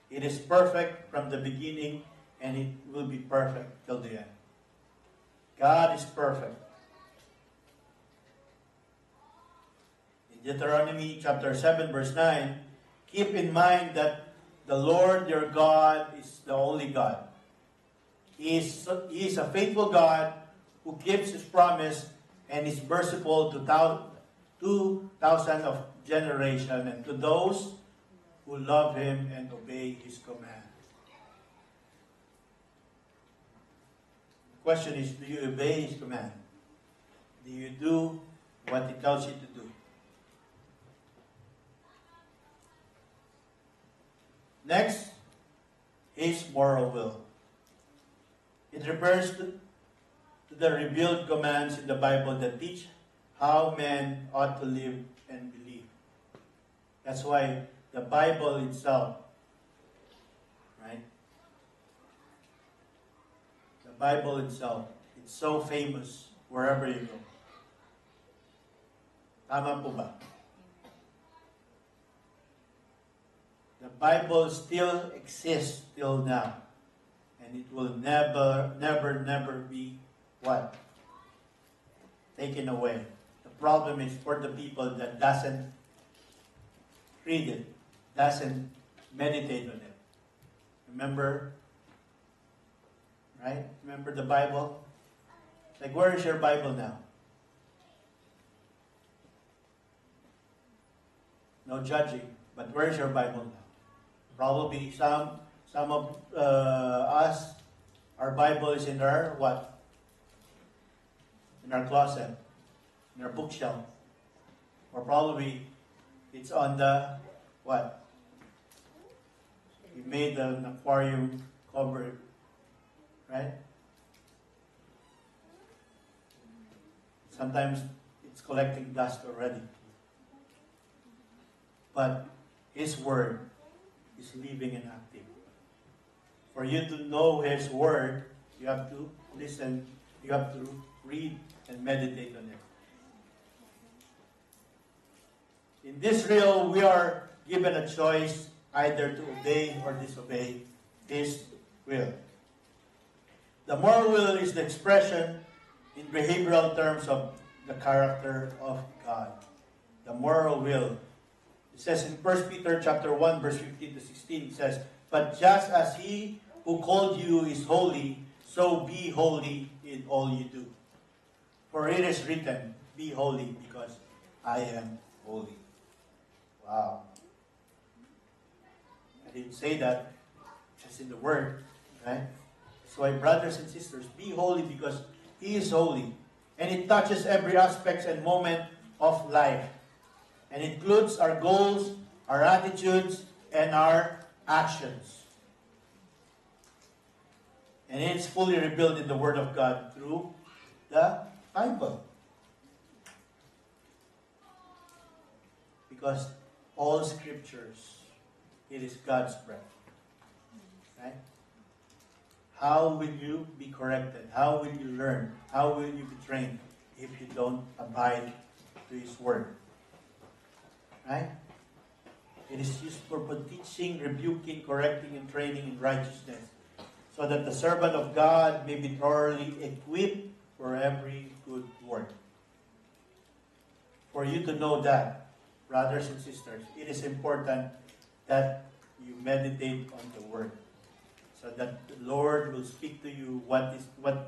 It is perfect from the beginning and it will be perfect till the end. God is perfect. In Deuteronomy chapter 7 verse 9, keep in mind that the Lord your God is the only God. He is a faithful God who keeps His promise and is merciful to 2,000 of generation and to those who love Him and obey His command. The question is, do you obey His command? Do you do what He tells you to do? Next, His moral will. It refers to the revealed commands in the Bible that teach how men ought to live and believe. That's why the Bible itself, right? The Bible itself, it's so famous wherever you go. Tama po ba? The Bible still exists till now. And it will never, never, never be what? Taken away. The problem is for the people that doesn't read it, doesn't meditate on it. Remember? Right? Remember the Bible? Like, where is your Bible now? No judging, but where is your Bible now? Probably some of us, our Bible is in our what? In our closet, in our bookshelf. Or probably it's on the what? We made an aquarium cover, right? Sometimes it's collecting dust already. But His Word is living and active. For you to know His Word, you have to listen, you have to read and meditate on it. In this reel, we are given a choice either to obey or disobey His will. The moral will is the expression in behavioral terms of the character of God. The moral will. It says in 1 Peter chapter 1, verse 15 to 16, it says, but just as He who called you is holy, so be holy in all you do. For it is written, be holy because I am holy. Wow. I didn't say that just in the Word, right? So my brothers and sisters, be holy because He is holy. And it touches every aspect and moment of life. And includes our goals, our attitudes, and our actions. And it is fully revealed in the Word of God through the Bible. Because all Scriptures, it is God's breath. Right? How will you be corrected? How will you learn? How will you be trained if you don't abide to His Word? Right? It is used for teaching, rebuking, correcting, and training in righteousness, so that the servant of God may be thoroughly equipped for every good work. For you to know that, brothers and sisters, it is important that you meditate on the Word, so that the Lord will speak to you what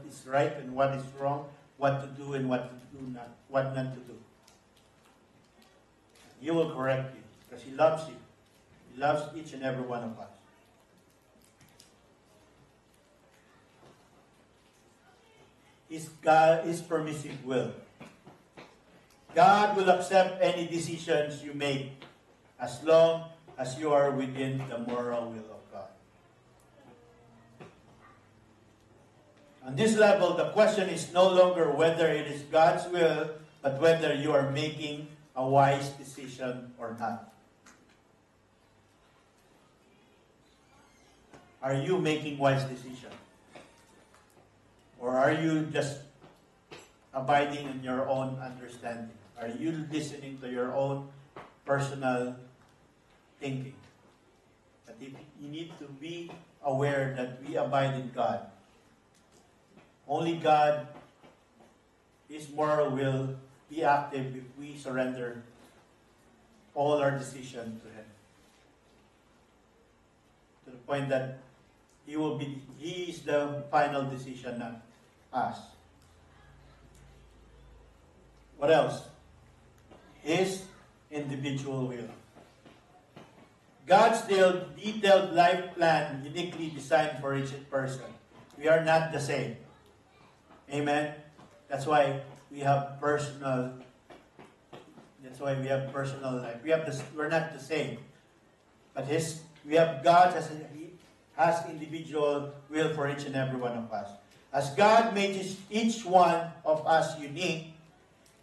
is right and what is wrong, what to do and what not to do. He will correct you because He loves you. He loves each and every one of us. His permissive will. God will accept any decisions you make as long as you are within the moral will of God. On this level, the question is no longer whether it is God's will, but whether you are making a wise decision or not. Are you making wise decisions? Or are you just abiding in your own understanding? Are you listening to your own personal thinking? But if you need to be aware that we abide in God. Only God, His moral will be active if we surrender all our decisions to Him. To the point that He is the final decision, not us. What else? His individual will. God's detailed life plan uniquely designed for each person. We are not the same. Amen? That's why we have personal life. We're not the same. But God has individual will for each and every one of us. As God made each one of us unique,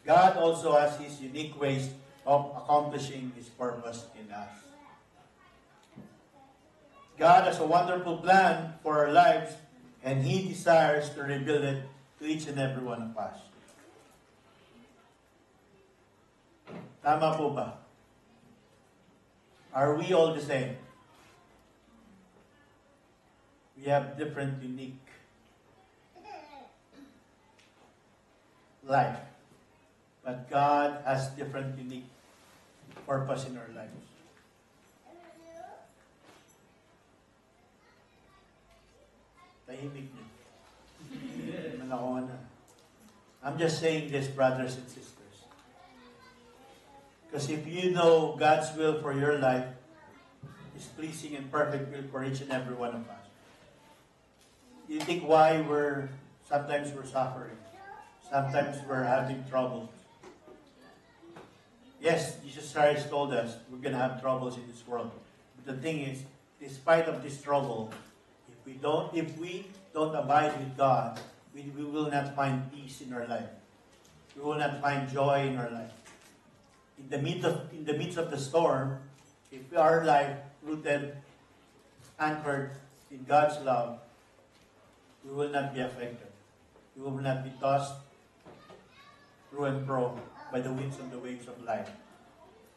God also has His unique ways of accomplishing His purpose in us. God has a wonderful plan for our lives, and He desires to reveal it to each and every one of us. Tama po ba? Are we all the same? We have different, unique life. But God has different, unique purpose in our lives. Tahimik niyo. I'm just saying this, brothers and sisters. Because if you know God's will for your life, His pleasing and perfect will for each and every one of us, you think why sometimes we're suffering. Sometimes we're having trouble. Yes, Jesus Christ told us we're going to have troubles in this world. But the thing is, despite of this trouble, if we don't abide with God, we will not find peace in our life. We will not find joy in our life. In the midst of the storm, if our life rooted, anchored in God's love, we will not be affected. We will not be tossed through and fro by the winds and the waves of life.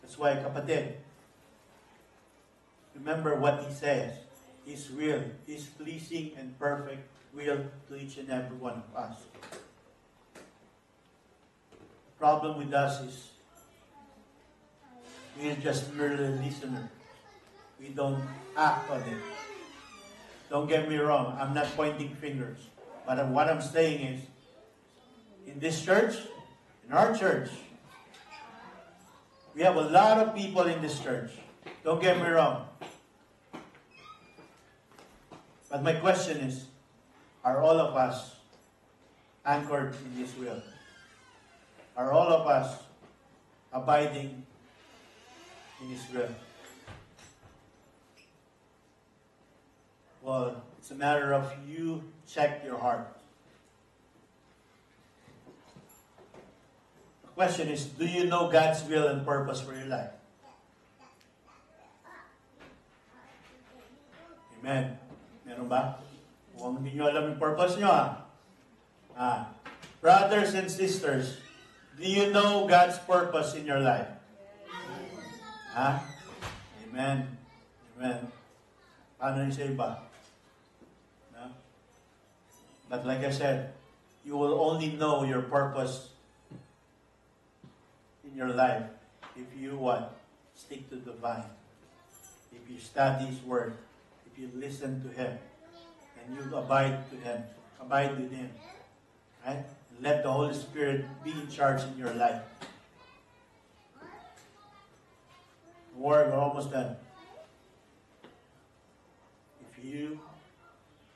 That's why, kapatid, remember what He says. His will, His pleasing and perfect will to each and every one of us. The problem with us is we're just merely listeners. We don't act on it. Don't get me wrong, I'm not pointing fingers. But what I'm saying is, in this church, in our church, we have a lot of people in this church. Don't get me wrong. But my question is, are all of us anchored in His will? Are all of us abiding in His will? Well, it's a matter of you check your heart. The question is, do you know God's will and purpose for your life? Amen. Meron ba? Kung hindi nyo alam yung purpose nyo, brothers and sisters, do you know God's purpose in your life? Amen. Amen. Paano yung sa iba? No? But like I said, you will only know your purpose in your life if you what? Stick to the vine. If you study His Word, if you listen to Him, and you abide to Him, abide with Him, right? And let the Holy Spirit be in charge in your life. We're almost done.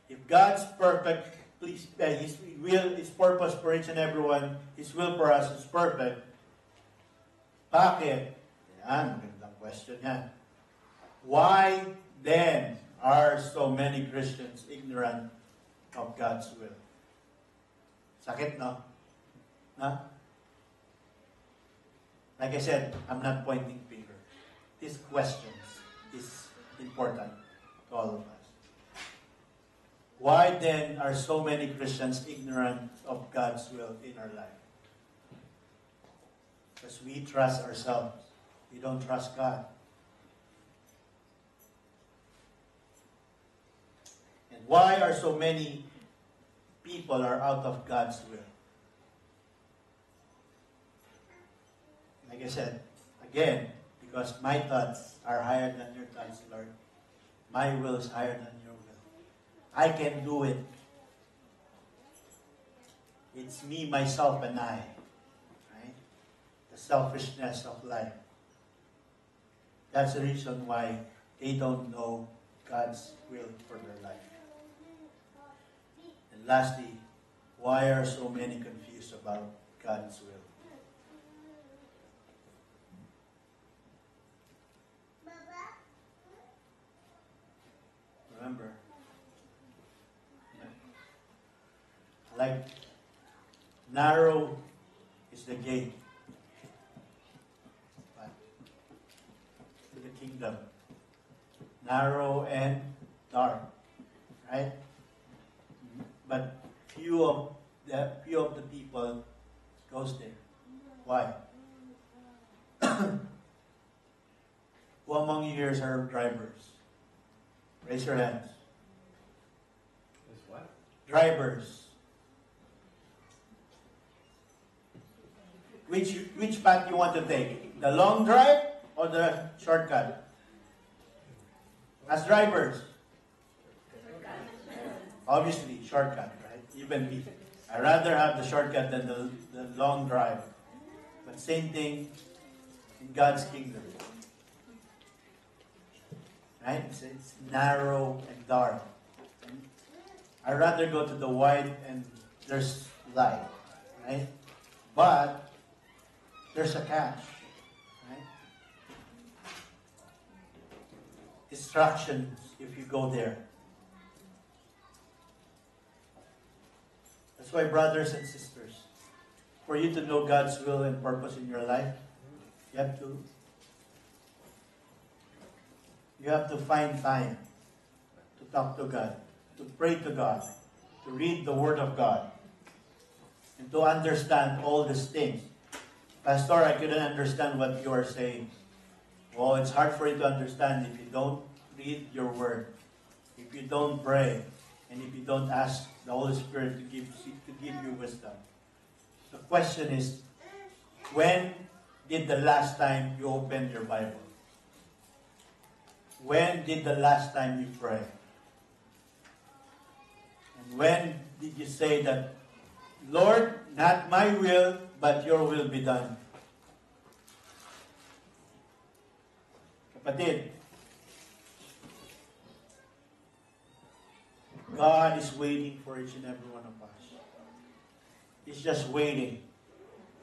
If God's perfect, please, His will, His purpose for each and everyone, His will for us is perfect. Bakit? Yan, magandang question yan. Why then are so many Christians ignorant of God's will? Sakit, no? Huh? Like I said, I'm not pointing fingers. These questions is important to all of us. Why then are so many Christians ignorant of God's will in our life? Because we trust ourselves. We don't trust God. And why are so many people are out of God's will? Like I said, again, because my thoughts are higher than your thoughts, Lord. My will is higher than your will. I can do it. It's me, myself, and I. Right? The selfishness of life. That's the reason why they don't know God's will for their life. And lastly, why are so many confused about God's will? Remember, like narrow is the gate to the kingdom. Narrow and dark, right? But few of the people goes there. Why? Who among you here are drivers? Raise your hands. Is what? Drivers. Which path you want to take? The long drive or the shortcut? As drivers. Obviously, shortcut, right? Even me. I rather have the shortcut than the long drive. But same thing in God's kingdom. Right? It's narrow and dark. I'd rather go to the wide and there's light. Right? But there's a catch. Right? Distractions if you go there. That's why, brothers and sisters, for you to know God's will and purpose in your life, you have to find time to talk to God, to pray to God, to read the Word of God, and to understand all these things. Pastor, I couldn't understand what you are saying. Well, it's hard for you to understand if you don't read your Word, if you don't pray, and if you don't ask the Holy Spirit to give you wisdom. The question is, when did the last time you opened your Bible? When did the last time you pray? And when did you say that, Lord, not my will, but your will be done? Kapatid, God is waiting for each and every one of us. He's just waiting.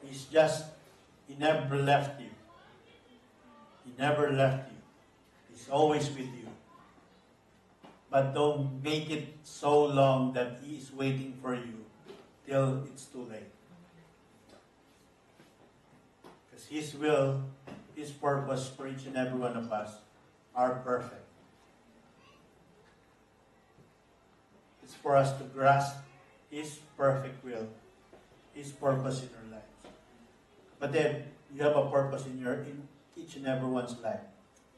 He never left you. He never left you. He's always with you. But don't make it so long that He is waiting for you till it's too late. Because His will, His purpose for each and every one of us are perfect. It's for us to grasp His perfect will, His purpose in our lives. But then, you have a purpose in each and everyone's life.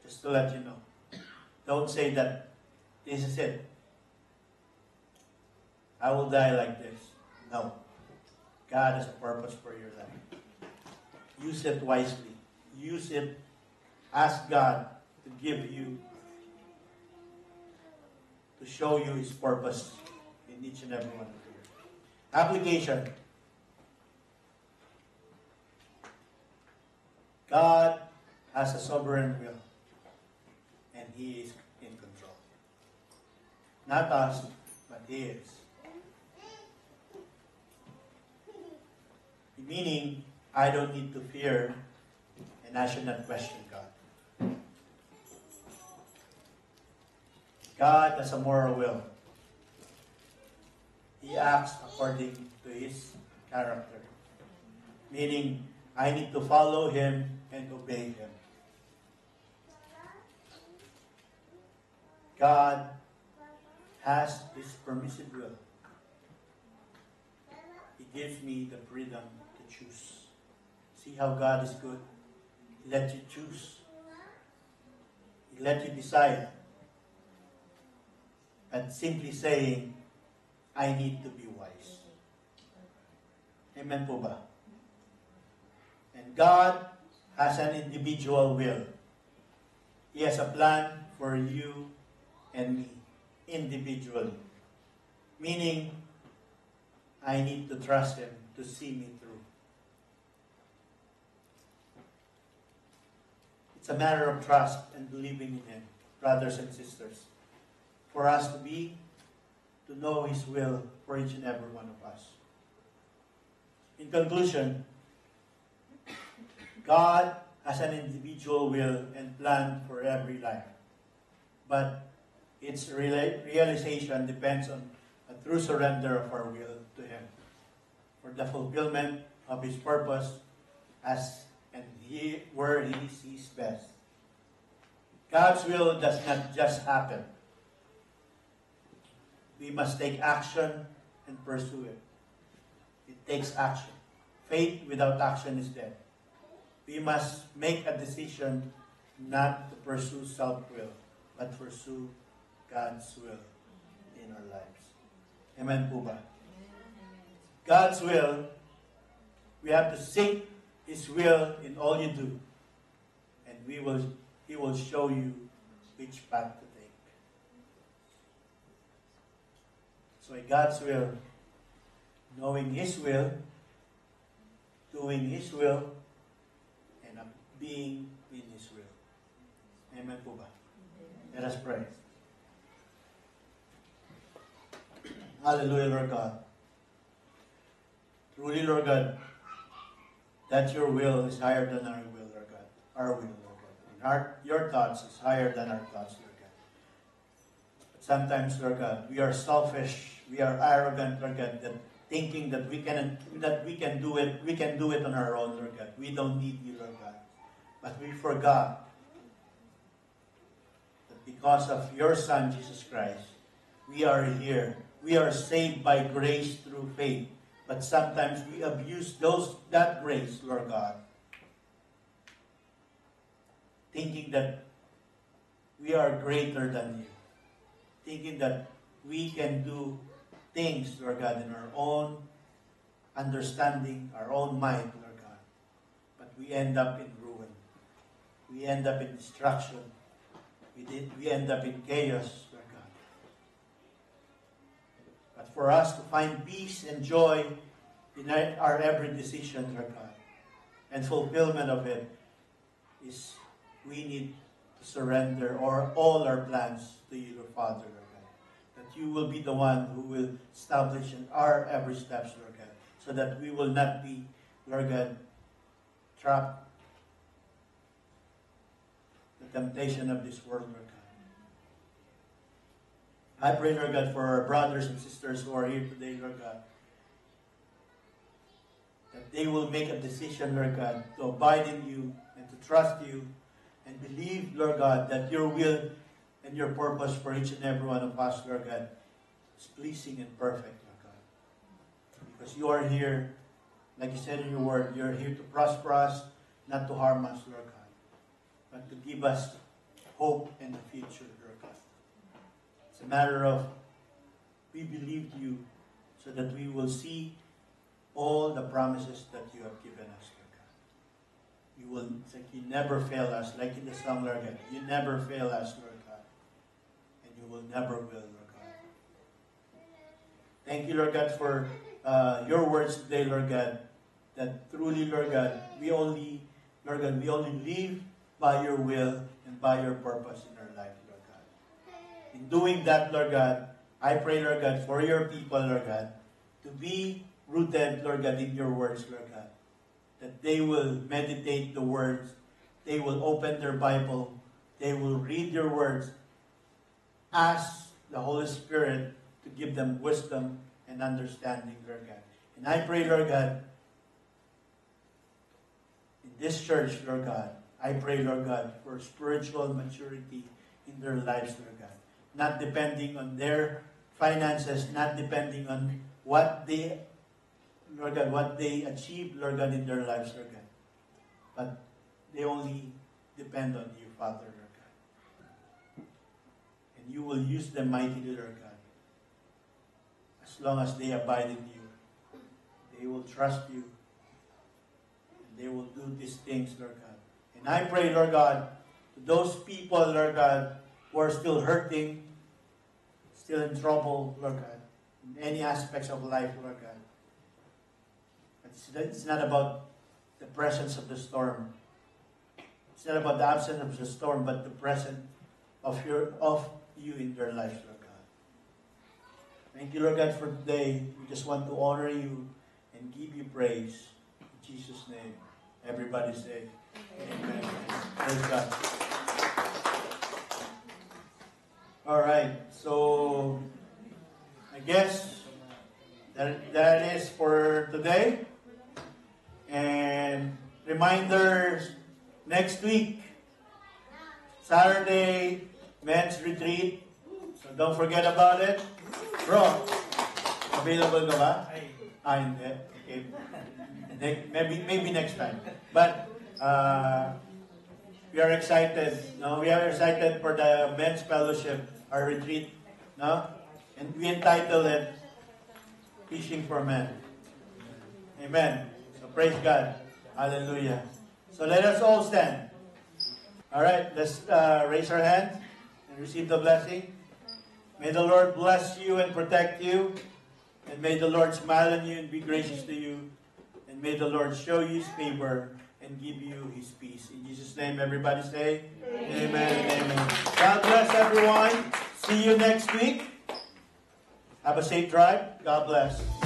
Just to let you know. Don't say that this is it. I will die like this. No. God has a purpose for your life. Use it wisely. Use it. Ask God to give you, to show you His purpose in each and every one of you. Application. God has a sovereign will, and He is in control. Not us, but He is. Meaning, I don't need to fear, and I should not question God. God has a moral will. He acts according to His character. Meaning, I need to follow Him and obey Him. God has His permissive will. He gives me the freedom to choose. See how God is good? He lets you choose. He lets you decide. And simply saying, I need to be wise. Amen po ba? And God has an individual will. He has a plan for you and me individually. Meaning, I need to trust Him to see me through. It's a matter of trust and believing in Him, brothers and sisters. For us to know His will for each and every one of us. In conclusion, God has an individual will and plan for every life. But its realization depends on a true surrender of our will to Him for the fulfillment of His purpose where He sees best. God's will does not just happen. We must take action and pursue it. It takes action. Faith without action is dead. We must make a decision not to pursue self-will, but pursue God's will in our lives. Amen po ba? God's will, we have to seek His will in all you do. And He will show you which path to take. So in God's will, knowing His will, doing His will, and being in His will. Amen po ba? Let us pray. Hallelujah, Lord God. Truly, Lord God, that your will is higher than our will, Lord God. Our will, Lord God. And your thoughts is higher than our thoughts, Lord God. But sometimes, Lord God, we are selfish, we are arrogant, Lord God, that thinking that we can do it on our own, Lord God. We don't need you, Lord God. But we forgot that because of your Son, Jesus Christ, we are here. We are saved by grace through faith. But sometimes we abuse that grace, Lord God. Thinking that we are greater than you. Thinking that we can do things, Lord God, in our own understanding, our own mind, Lord God. But we end up in ruin. We end up in destruction. We end up in chaos, Lord God. But for us to find peace and joy in our every decision, Lord God, and fulfillment of it, is we need to surrender all our plans to you, Lord Father, Lord God. That you will be the one who will establish in our every steps, Lord God, so that we will not be, Lord God, trapped the temptation of this world, Lord God. I pray, Lord God, for our brothers and sisters who are here today, Lord God, that they will make a decision, Lord God, to abide in you and to trust you and believe, Lord God, that your will and your purpose for each and every one of us, Lord God, is pleasing and perfect, Lord God. Because you are here, like you said in your word, you're here to prosper us, not to harm us, Lord God, but to give us hope and the future, Lord God. It's a matter of we believe you so that we will see all the promises that you have given us, Lord God. You will, it's like you never fail us, like in the song, Lord God. You never fail us, Lord God. And you will never will, Lord God. Thank you, Lord God, for your words today, Lord God, that truly, Lord God, we only live by your will and by your purpose in our life, Lord God. In doing that, Lord God, I pray, Lord God, for your people, Lord God, to be rooted, Lord God, in your words, Lord God. That they will meditate the words, they will open their Bible, they will read your words. Ask the Holy Spirit to give them wisdom and understanding, Lord God. And I pray, Lord God, in this church, Lord God, I pray, Lord God, for spiritual maturity in their lives, Lord God. Not depending on their finances, not depending on what they, Lord God, what they achieve, Lord God, in their lives, Lord God. But they only depend on you, Father, Lord God. And you will use them mightily, Lord God. As long as they abide in you, they will trust you. And they will do these things, Lord God. And I pray, Lord God, to those people, Lord God, who are still hurting, still in trouble, Lord God, in any aspects of life, Lord God. It's not about the presence of the storm. It's not about the absence of the storm, but the presence of you in their lives, Lord God. Thank you, Lord God, for today. We just want to honor you and give you praise. In Jesus' name, everybody say, Amen. Praise God. All right, so I guess that is for today. And reminders, next week, Saturday, men's retreat. So don't forget about it. Bro, available ka ba? Hindi. Okay. Maybe next time. But we are excited. No? We are excited for the men's fellowship, our retreat. No? And we entitled it Fishing for Men. Amen. So praise God. Hallelujah. So let us all stand. All right, let's raise our hands and receive the blessing. May the Lord bless you and protect you. And may the Lord smile on you and be gracious to you. And may the Lord show you His favor and give you His peace. In Jesus' name, everybody say, Amen. Amen. God bless everyone. See you next week. Have a safe drive. God bless.